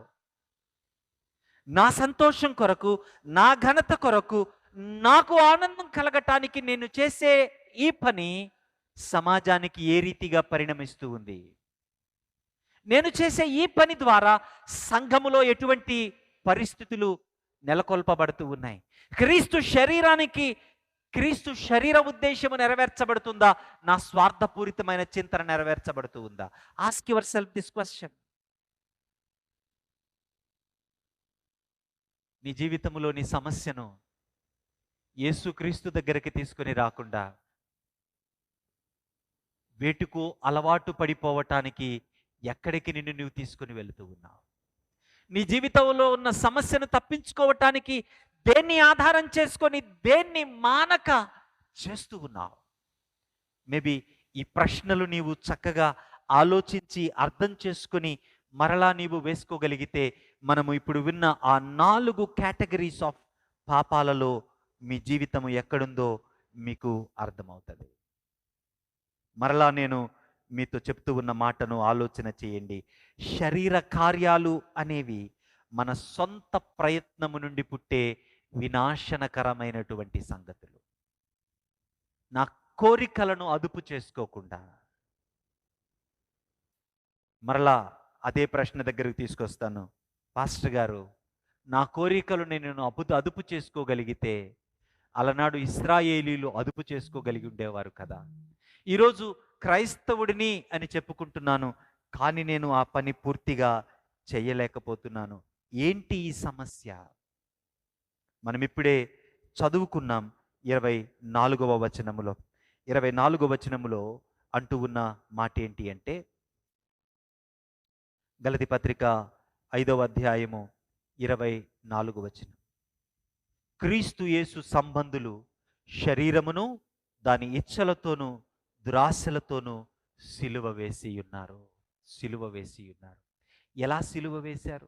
[SPEAKER 1] నా ఘనత కొరకు, నాకు ఆనందం కలగటానికి నేను చేసే ఈ పని సమాజానికి ఏ రీతిగా పరిణమిస్తూ ఉంది? నేను చేసే ఈ పని ద్వారా సంఘములో ఎటువంటి పరిస్థితులు నెలకొల్పబడుతూ ఉన్నాయి? క్రీస్తు శరీర ఉద్దేశము నెరవేర్చబడుతుందా? నా స్వార్థపూరితమైన చింతన నెరవేర్చబడుతూ ఉందా? Ask your self this question. నీ జీవితంలో నీ సమస్యను యేసుక్రీస్తు దగ్గరికి తీసుకొని రాకుండా వేటుకు అలవాటు పడిపోవటానికి ఎక్కడికి నిన్ను నువ్వు తీసుకుని వెళుతూ ఉన్నావు? నీ జీవితంలో ఉన్న సమస్యను తప్పించుకోవటానికి దేన్ని ఆధారం చేసుకొని, దేన్ని మానక చేస్తూ ఉన్నావు? మేబీ ఈ ప్రశ్నలు నీవు చక్కగా ఆలోచించి అర్థం చేసుకొని మరలా నీవు వేసుకోగలిగితే, మనము ఇప్పుడు విన్న ఆ 4 కేటగిరీస్ ఆఫ్ పాపాలలో మీ జీవితం ఎక్కడుందో మీకు అర్థమవుతుంది. మరలా నేను మీతో చెప్తూ ఉన్న మాటను ఆలోచన చేయండి. శరీర కార్యాలు అనేవి మన సొంత ప్రయత్నము నుండి పుట్టే వినాశనకరమైనటువంటి సంగతులు. నా కోరికలను అదుపు చేసుకోకుండా, మరలా అదే ప్రశ్న దగ్గరికి తీసుకొస్తాను. పాస్టర్ గారు, నా కోరికలు నేను అదుపు చేసుకోగలిగితే అలనాడు ఇశ్రాయేలీలు అదుపు చేసుకోగలిగి ఉండేవారు కదా. ఈరోజు క్రైస్తవుడిని అని చెప్పుకుంటున్నాను, కానీ నేను ఆ పని పూర్తిగా చేయలేకపోతున్నాను. ఏంటి ఈ సమస్య? మనం ఇప్పుడే చదువుకున్నాం 24వ వచనములో. 24వ వచనములో అంటూ ఉన్న మాట ఏంటి అంటే, గలతీ పత్రిక 5వ అధ్యాయము 24వ వచనం. క్రీస్తు యేసు సంబంధులు శరీరమును దాని ఇచ్చలతోనూ దురాశలతోనూ సిలువ వేసి ఉన్నారు. సిలువ వేసి ఉన్నారు. ఎలా సిలువ వేశారు?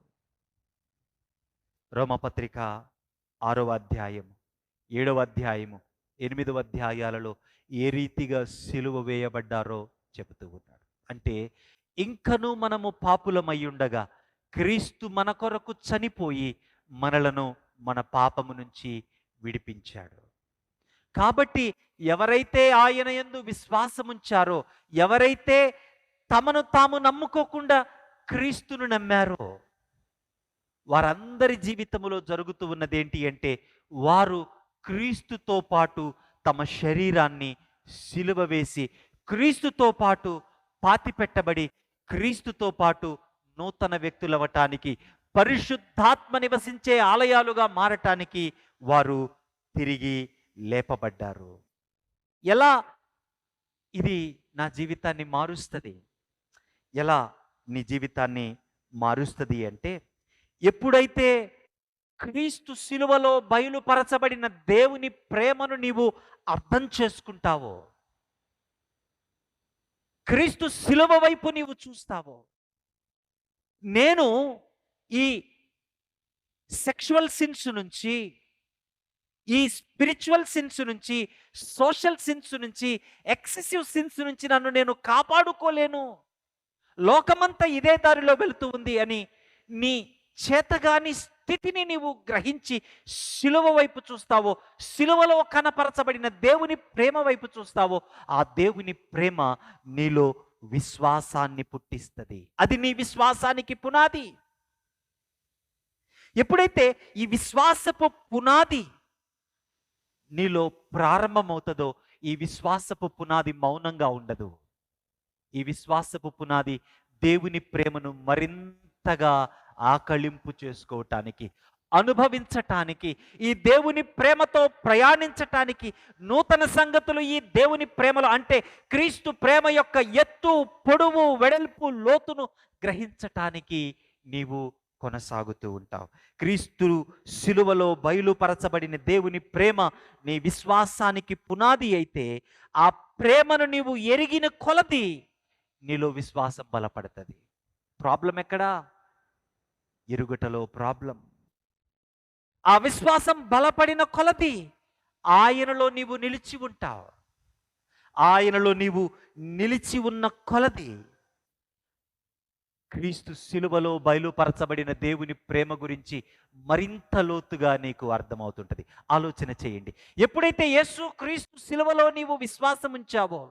[SPEAKER 1] రోమపత్రిక 6వ అధ్యాయము 7వ అధ్యాయము 8వ అధ్యాయాలలో ఏ రీతిగా సిలువ వేయబడ్డారో చెబుతూ ఉన్నాడు. అంటే ఇంకనూ మనము పాపులమై ఉండగా క్రీస్తు మన కొరకు చనిపోయి మనలను మన పాపము నుంచి విడిపించాడు. కాబట్టి ఎవరైతే ఆయన యందు విశ్వాసముంచారో, ఎవరైతే తమను తాము నమ్ముకోకుండా క్రీస్తును నమ్మారో, వారందరి జీవితంలో జరుగుతూ ఉన్నది ఏంటి అంటే, వారు క్రీస్తుతో పాటు తమ శరీరాన్ని సిలువ వేసి, క్రీస్తుతో పాటు పాతిపెట్టబడి, క్రీస్తుతో పాటు నూతన వ్యక్తులవటానికి, పరిశుద్ధాత్మ నివసించే ఆలయాలుగా మారటానికి వారు తిరిగి లేపబడ్డారు. ఎలా ఇది నా జీవితాన్ని మారుస్తుంది? ఎలా నీ జీవితాన్ని మారుస్తుంది అంటే, ఎప్పుడైతే క్రీస్తు శిలువలో బయలుపరచబడిన దేవుని ప్రేమను నీవు అర్థం చేసుకుంటావో, క్రీస్తు శిలువ వైపు నీవు చూస్తావో, నేను ఈ సెక్షువల్ సిన్స్ నుంచి, ఈ స్పిరిచువల్ సిన్స్ నుంచి, సోషల్ సిన్స్ నుంచి, ఎక్సెసివ్ సిన్స్ నుంచి నన్ను నేను కాపాడుకోలేను, లోకమంతా ఇదే దారిలో వెళుతూ ఉంది అని నీ చేతగాని స్థితిని నీవు గ్రహించి శిలువ వైపు చూస్తావో, శిలువలో కనపరచబడిన దేవుని ప్రేమ వైపు చూస్తావో, ఆ దేవుని ప్రేమ నీలో విశ్వాసాన్ని పుట్టిస్తుంది. అది నీ విశ్వాసానికి పునాది. ఎప్పుడైతే ఈ విశ్వాసపు పునాది నీలో ప్రారంభమవుతుందో, ఈ విశ్వాసపు పునాది మౌనంగా ఉండదు. ఈ విశ్వాసపు పునాది దేవుని ప్రేమను మరింతగా ఆకళింపు చేసుకోవటానికి, అనుభవించటానికి, ఈ దేవుని ప్రేమతో ప్రయాణించటానికి, నూతన సంగతులు ఈ దేవుని ప్రేమలో అంటే క్రీస్తు ప్రేమ యొక్క ఎత్తు, పొడవు, వెడల్పు, లోతును గ్రహించటానికి నీవు కొనసాగుతూ ఉంటావు. క్రీస్తు శిలువలో బయలుపరచబడిన దేవుని ప్రేమ నీ విశ్వాసానికి పునాది అయితే, ఆ ప్రేమను నీవు ఎరిగిన కొలది నీలో విశ్వాసం బలపడుతుంది. ప్రాబ్లం ఎక్కడా? ఎరుగుటలో ప్రాబ్లం. ఆ విశ్వాసం బలపడిన కొలది ఆయనలో నీవు నిలిచి ఉంటావు. ఆయనలో నీవు నిలిచి ఉన్న కొలది క్రీస్తు శిలువలో బయలుపరచబడిన దేవుని ప్రేమ గురించి మరింత లోతుగా నీకు అర్థమవుతుంటది. ఆలోచన చేయండి. ఎప్పుడైతే యేసు క్రీస్తు శిలువలో నీవు విశ్వాసం ఉంచావో,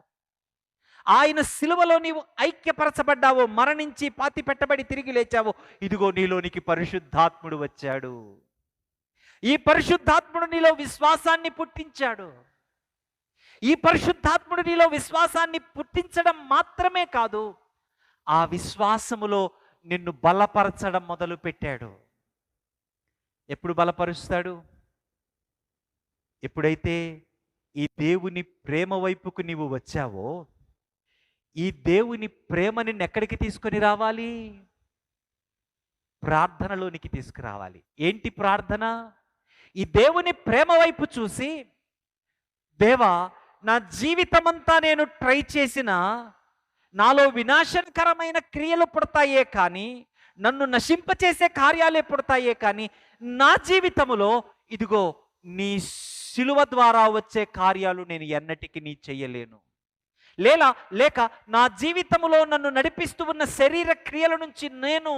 [SPEAKER 1] ఆయన శిలువలో నీవు ఐక్యపరచబడ్డావో, మరణించి పాతి పెట్టబడి తిరిగి లేచావో, ఇదిగో నీలోనికి పరిశుద్ధాత్ముడు వచ్చాడు. ఈ పరిశుద్ధాత్ముడు నీలో విశ్వాసాన్ని పుట్టించాడు. ఈ పరిశుద్ధాత్ముడు నీలో విశ్వాసాన్ని పుట్టించడం మాత్రమే కాదు, ఆ విశ్వాసములో నిన్ను బలపరచడం మొదలు పెట్టాడు. ఎప్పుడు బలపరుస్తాడు? ఎప్పుడైతే ఈ దేవుని ప్రేమ వైపుకు నీవు వచ్చావో, ఈ దేవుని ప్రేమ నిన్ను ఎక్కడికి తీసుకొని రావాలి? ప్రార్థనలోనికి తీసుకురావాలి. ఏంటి ప్రార్థన? ఈ దేవుని ప్రేమ వైపు చూసి, దేవా, నా జీవితమంతా నేను ట్రై చేసిన, నాలో వినాశనకరమైన క్రియలు పుడతాయే కానీ, నన్ను నశింపచేసే కార్యాలే పుడతాయే కానీ, నా జీవితములో ఇదిగో నీ శిలువ ద్వారా వచ్చే కార్యాలు నేను ఎన్నటికీ నీ చెయ్యలేను. లేక నా జీవితములో నన్ను నడిపిస్తూ ఉన్న శరీర క్రియల నుంచి నేను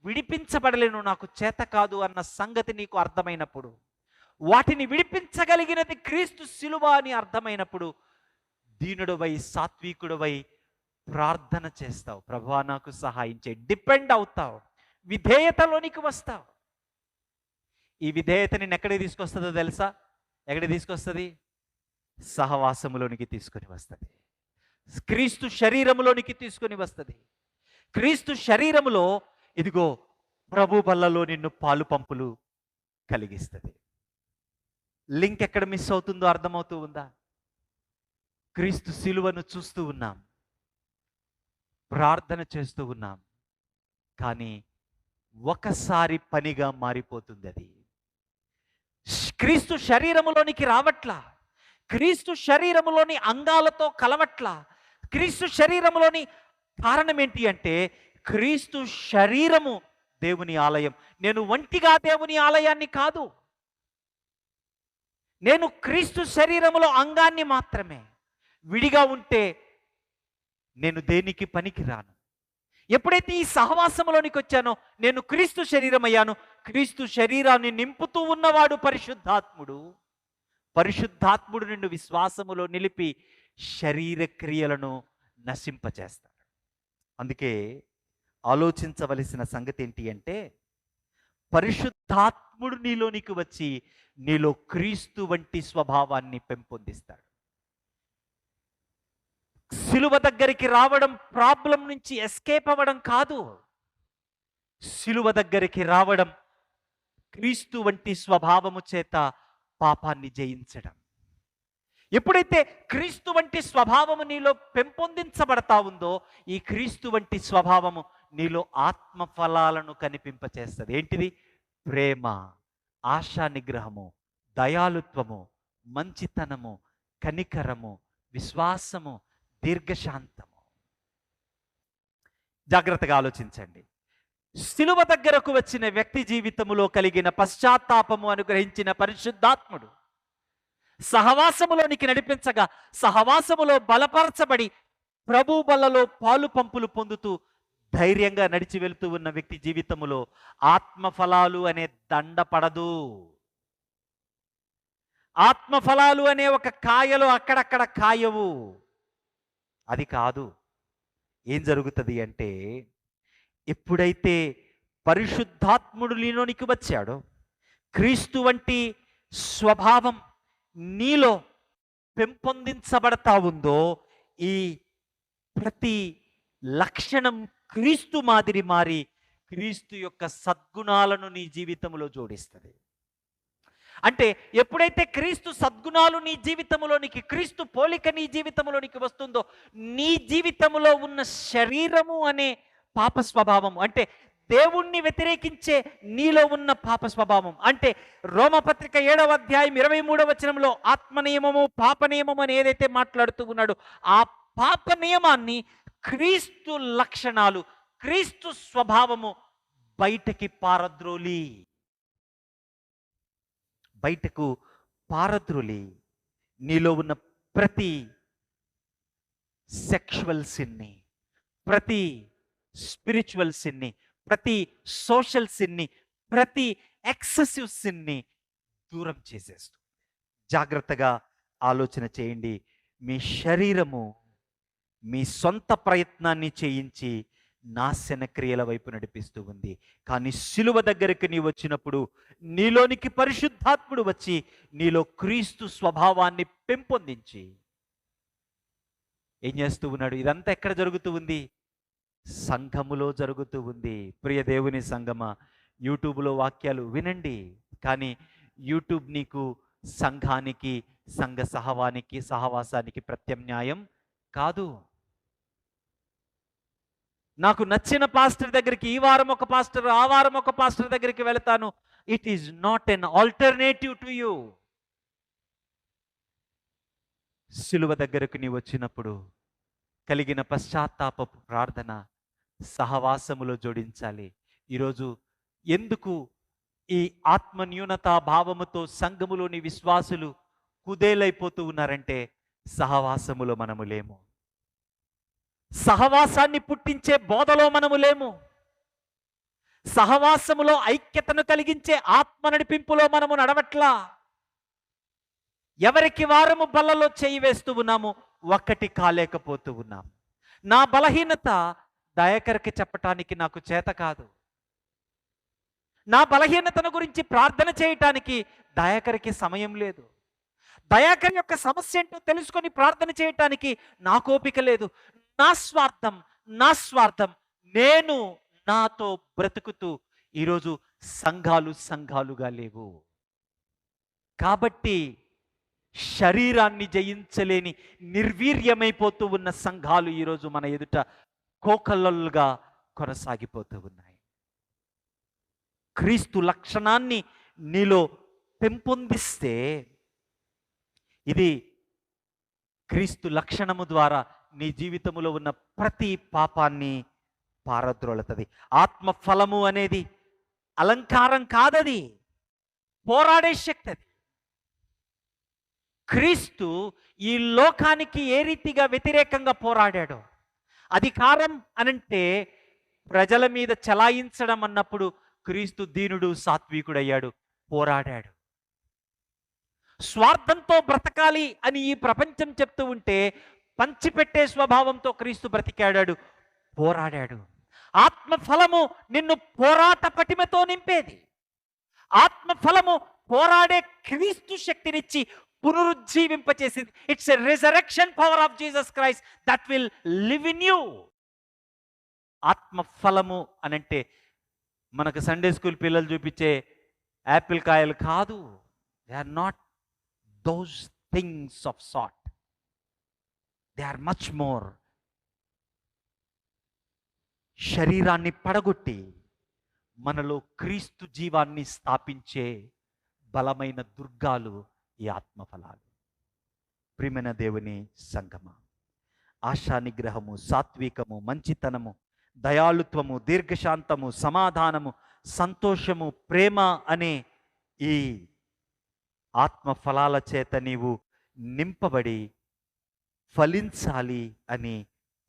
[SPEAKER 1] విడిపించబడలేను, నాకు చేత కాదు అన్న సంగతి నీకు అర్థమైనప్పుడు, వాటిని విడిపించగలిగినది క్రీస్తు శిలువ అని అర్థమైనప్పుడు, దీనుడవై, సాత్వికుడవై ప్రార్థన చేస్తావు. ప్రభువా నాకు సహాయం చేయి. డిపెండ్ అవుతావు. విధేయతలోనికి వస్తావు. ఈ విధేయత నిన్ను ఎక్కడికి తీసుకొస్తుందో తెలుసా? ఎక్కడికి తీసుకొస్తుంది? సహవాసములోనికి తీసుకొని వస్తుంది. క్రీస్తు శరీరములోనికి తీసుకొని వస్తుంది. క్రీస్తు శరీరములో ఇదిగో ప్రభు బల్లలో నిన్ను పాలు పంపులు కలిగిస్తుంది. లింక్ ఎక్కడ మిస్ అవుతుందో అర్థమవుతూ ఉందా? క్రీస్తు శిలువను చూస్తూ ఉన్నాం, ప్రార్థన చేస్తూ ఉన్నాం, కానీ ఒకసారి పనిగా మారిపోతుంది అది. క్రీస్తు శరీరములోనికి రావట్లా, క్రీస్తు శరీరములోని అంగాలతో కలవట్లా. క్రీస్తు శరీరములోని కారణం ఏంటి అంటే, క్రీస్తు శరీరము దేవుని ఆలయం. నేను ఒంటిగా దేవుని ఆలయాన్ని కాదు, నేను క్రీస్తు శరీరములో అంగాన్ని మాత్రమే. విడిగా ఉంటే నేను దేనికి పనికి రాను. ఎప్పుడైతే ఈ సహవాసములోనికి వచ్చానో నేను క్రీస్తు శరీరం అయ్యాను. క్రీస్తు శరీరాన్ని నింపుతూ ఉన్నవాడు పరిశుద్ధాత్ముడు. పరిశుద్ధాత్ముడు నిన్ను విశ్వాసములో నిలిపి శరీర క్రియలను నశింపచేస్తాడు. అందుకే ఆలోచించవలసిన సంగతి ఏంటి అంటే, పరిశుద్ధాత్ముడు నీలోనికి వచ్చి నీలో క్రీస్తు వంటి స్వభావాన్ని పెంపొందిస్తాడు. సిలువ దగ్గరికి రావడం ప్రాబ్లం నుంచి ఎస్కేప్ అవ్వడం కాదు, సిలువ దగ్గరికి రావడం క్రీస్తు వంటి స్వభావము చేత పాపాన్ని జయించడం. ఎప్పుడైతే క్రీస్తు వంటి స్వభావము నీలో పెంపొందించబడతా ఉందో, ఈ క్రీస్తు వంటి స్వభావము నీలో ఆత్మ ఫలాలను కనిపింపచేస్తుంది. ఏంటిది? ప్రేమ, ఆశా నిగ్రహము, దయాలుత్వము, మంచితనము, కనికరము, విశ్వాసము, దీర్ఘశాంతము. జాగ్రత్తగా ఆలోచించండి. సిలువ దగ్గరకు వచ్చిన వ్యక్తి జీవితములో కలిగిన పశ్చాత్తాపము అనుగ్రహించిన పరిశుద్ధాత్ముడు సహవాసములోనికి నడిపించగా, సహవాసములో బలపరచబడి ప్రభు బలలో పాలు పంపులు పొందుతూ ధైర్యంగా నడిచి వెళుతూ ఉన్న వ్యక్తి జీవితములో ఆత్మఫలాలు అనే దండ పడదు. ఆత్మఫలాలు అనే ఒక కాయలు అక్కడక్కడ కాయవు. అది కాదు. ఏం జరుగుతుంది అంటే, ఎప్పుడైతే పరిశుద్ధాత్ముడు నీలోనికి వచ్చాడో, క్రీస్తు వంటి స్వభావం నీలో పెంపొందించబడతా ఉందో, ఈ ప్రతి లక్షణం క్రీస్తు మాదిరి మారి క్రీస్తు యొక్క సద్గుణాలను నీ జీవితంలో జోడిస్తుంది. అంటే ఎప్పుడైతే క్రీస్తు సద్గుణాలు నీ జీవితంలోనికి, క్రీస్తు పోలిక నీ జీవితంలోనికి వస్తుందో, నీ జీవితంలో ఉన్న శరీరము అనే పాప స్వభావం, అంటే దేవుణ్ణి వ్యతిరేకించే నీలో ఉన్న పాప స్వభావం, అంటే రోమపత్రిక 7వ అధ్యాయం 23వ వచనంలో ఆత్మ నియమము పాప నియమము అని ఏదైతే మాట్లాడుతూ ఉన్నాడో, ఆ పాప నియమాన్ని క్రీస్తు లక్షణాలు, క్రీస్తు స్వభావము బయటకు పారద్రోలి నీలో ఉన్న ప్రతి సెక్షువల్ సిన్ని, ప్రతి స్పిరిచువల్ సిన్ని, ప్రతి సోషల్ సిన్ని, ప్రతి ఎక్సెసివ్ సిన్ని దూరం చేసేస్తూ. జాగ్రత్తగా ఆలోచన చేయండి. మీ శరీరము మీ సొంత ప్రయత్నాన్ని చేయించి నాశన క్రియల వైపు నడిపిస్తూ ఉంది. కానీ సిలువ దగ్గరికి నీ వచ్చినప్పుడు నీలోనికి పరిశుద్ధాత్ముడు వచ్చి నీలో క్రీస్తు స్వభావాన్ని పెంపొందించి ఏం చేస్తూ ఉన్నాడు? ఇదంతా ఎక్కడ జరుగుతూ ఉంది? సంఘములో జరుగుతూ ఉంది. ప్రియ దేవుని సంఘమ, యూట్యూబ్లో వాక్యాలు వినండి, కానీ యూట్యూబ్ నీకు సంఘానికి, సంఘ సహవాసానికి ప్రత్యామ్నాయం కాదు. నాకు నచ్చిన పాస్టర్ దగ్గరికి ఈ వారం ఒక పాస్టర్, ఆ వారం ఒక పాస్టర్ దగ్గరికి వెళతాను. It is not an alternative to you. సిలువ దగ్గరకు నీ వచ్చినప్పుడు కలిగిన పశ్చాత్తాపపు ప్రార్థన సహవాసములో జోడించాలి. ఈరోజు ఎందుకు ఈ ఆత్మన్యూనతా భావముతో సంఘములోని విశ్వాసులు కుదేలైపోతూ ఉన్నారంటే, సహవాసములో మనము లేము. సహవాసాన్ని పుట్టించే బోధలో మనము లేము. సహవాసములో ఐక్యతను కలిగించే ఆత్మ నడిపింపులో మనము నడవట్లా. ఎవరికి వారము బల్లలో చేయి వేస్తూ ఉన్నాము, ఒక్కటి కాలేకపోతూ ఉన్నాము. నా బలహీనత దయాకర్కి చెప్పటానికి నాకు చేత కాదు. నా బలహీనతను గురించి ప్రార్థన చేయటానికి దయాకర్కి సమయం లేదు. దయాకర్ యొక్క సమస్య ఏంటో తెలుసుకొని ప్రార్థన చేయటానికి నాకు ఓపిక లేదు. నా స్వార్థం, నా స్వార్థం, నేను నాతో బ్రతుకుతూ ఈరోజు సంఘాలుగా లేవు. కాబట్టి శరీరాన్ని జయించలేని నిర్వీర్యమైపోతూ ఉన్న సంఘాలు ఈరోజు మన ఎదుట కోకలలుగా కొనసాగిపోతూ ఉన్నాయి. క్రీస్తు లక్షణాన్ని నీలో పెంపొందిస్తే ఇది క్రీస్తు లక్షణము ద్వారా నీ జీవితంలో ఉన్న ప్రతి పాపాన్ని పారద్రోలుతుంది. ఆత్మ ఫలము అనేది అలంకారం కాదది, పోరాడే శక్తి అది. క్రీస్తు ఈ లోకానికి ఏ రీతిగా వ్యతిరేకంగా పోరాడాడో, అధికారం అనంటే ప్రజల మీద చలాయించడం అన్నప్పుడు క్రీస్తు దీనుడు, సాత్వికుడయ్యాడు, పోరాడాడు. స్వార్థంతో బ్రతకాలి అని ఈ ప్రపంచం చెప్తూ ఉంటే పంచిపెట్టే స్వభావంతో క్రీస్తు బ్రతికాడాడు, పోరాడాడు. ఆత్మఫలము నిన్ను పోరాట పటిమతో నింపేది. ఆత్మఫలము పోరాడే క్రీస్తు శక్తినిచ్చి పునరుజ్జీవింపచేసింది. It's a resurrection power of Jesus Christ that will live in you. ఆత్మఫలము అనంటే మనకు సండే స్కూల్ పిల్లలు చూపించే యాపిల్ కాయలు కాదు. They are not those things of sort. They are much more. శరీరాన్ని పడగొట్టి మనలో క్రీస్తు జీవాన్ని స్థాపించే బలమైన దుర్గాలు ఈ ఆత్మఫలాలు. ప్రియమైన దేవుని సంగమ, ఆశా నిగ్రహము, సాత్వికము, మంచితనము, దయాళుత్వము, దీర్ఘశాంతము, సమాధానము, సంతోషము, ప్రేమ అనే ఈ ఆత్మఫలాల చేత నీవు నింపబడి ఫలించాలి అని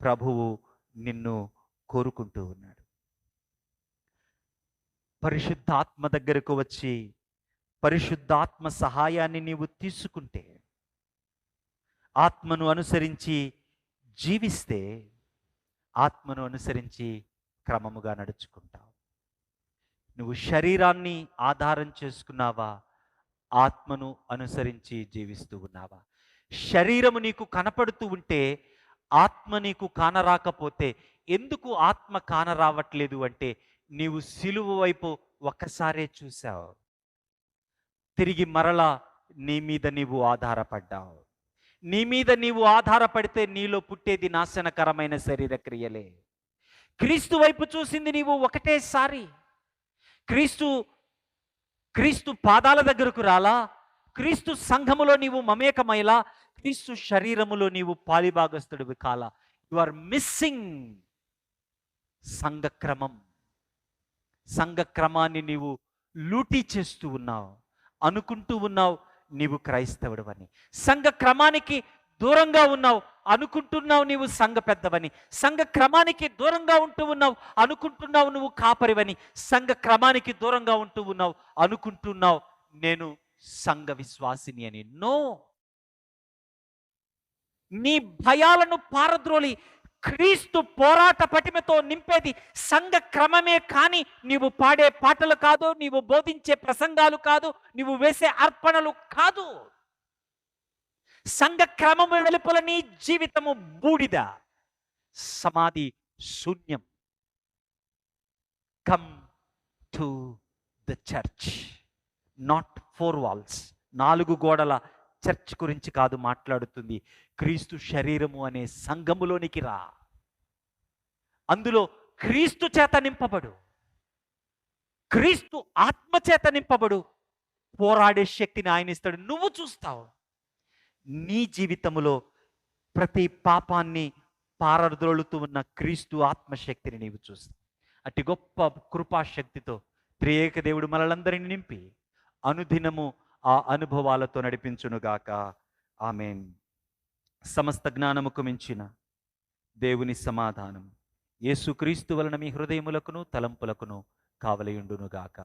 [SPEAKER 1] ప్రభువు నిన్ను కోరుకుంటూ ఉన్నాడు. పరిశుద్ధాత్మ దగ్గరకు వచ్చి పరిశుద్ధాత్మ సహాయాన్ని నీవు తీసుకుంటే, ఆత్మను అనుసరించి జీవిస్తే, ఆత్మను అనుసరించి క్రమముగా నడుచుకుంటావు. నువ్వు శరీరాన్ని ఆధారం చేసుకున్నావా, ఆత్మను అనుసరించి జీవిస్తూ ఉన్నావా? శరీరము నీకు కనపడుతూ ఉంటే ఆత్మ నీకు కానరాకపోతే, ఎందుకు ఆత్మ కానరావట్లేదు అంటే నీవు సిలువ వైపు ఒక్కసారే చూసావు, తిరిగి మరలా నీ మీద నీవు ఆధారపడ్డావు. నీ మీద నీవు ఆధారపడితే నీలో పుట్టేది నాశనకరమైన శరీర క్రియలే. క్రీస్తు వైపు చూసింది నీవు ఒకటేసారి. క్రీస్తు పాదాల దగ్గరకు రాలా, క్రీస్తు సంఘములో నీవు మమేకమైలా, క్రీస్తు శరీరములో నీవు పాలిభాగస్తుడివి కాలా. యు ఆర్ మిస్సింగ్ సంఘక్రమం. సంఘక్రమాన్ని నీవు లూటీ చేస్తూ ఉన్నావు, అనుకుంటూ ఉన్నావు నీవు క్రైస్తవుడు అని. సంఘ క్రమానికి దూరంగా ఉన్నావు, అనుకుంటున్నావు నీవు సంఘ పెద్దవని. సంఘ క్రమానికి దూరంగా ఉంటూ ఉన్నావు, అనుకుంటున్నావు నువ్వు కాపరివని. సంఘ క్రమానికి దూరంగా ఉంటూ ఉన్నావు, అనుకుంటున్నావు నేను సంఘ విశ్వాసిని అని. నో, నీ భయాలను పారద్రోలి క్రీస్తు పోరాట పటిమతో నింపేది సంఘ క్రమమే కానీ నీవు పాడే పాటలు కాదు, నీవు బోధించే ప్రసంగాలు కాదు, నీవు వేసే అర్పణలు కాదు. సంఘ క్రమము వెలుపల నీ జీవితము బూడిద, సమాధి, శూన్యం. Come to the church, not 4 walls. 4 గోడల చర్చ్ గురించి కాదు మాట్లాడుతుంది. క్రీస్తు శరీరము అనే సంఘములోనికి రా, అందులో క్రీస్తు చేత నింపబడు, క్రీస్తు ఆత్మ చేత నింపబడు. పోరాడే శక్తిని ఆయన ఇస్తాడు, నువ్వు చూస్తావు. నీ జీవితములో ప్రతి పాపాన్ని పారద్రోలుతూ ఉన్న క్రీస్తు ఆత్మశక్తిని నీవు చూస్తావు. అతి గొప్ప కృపాశక్తితో త్రియేక దేవుడు మనలందరినీ నింపి అనుదినము ఆ అనుభవాలతో నడిపించునుగాక. ఆమేన్. సమస్త జ్ఞానముకు మించిన దేవుని సమాధానం యేసుక్రీస్తు వలన మీ హృదయములకును తలంపులకును కావలియుండునుగాక.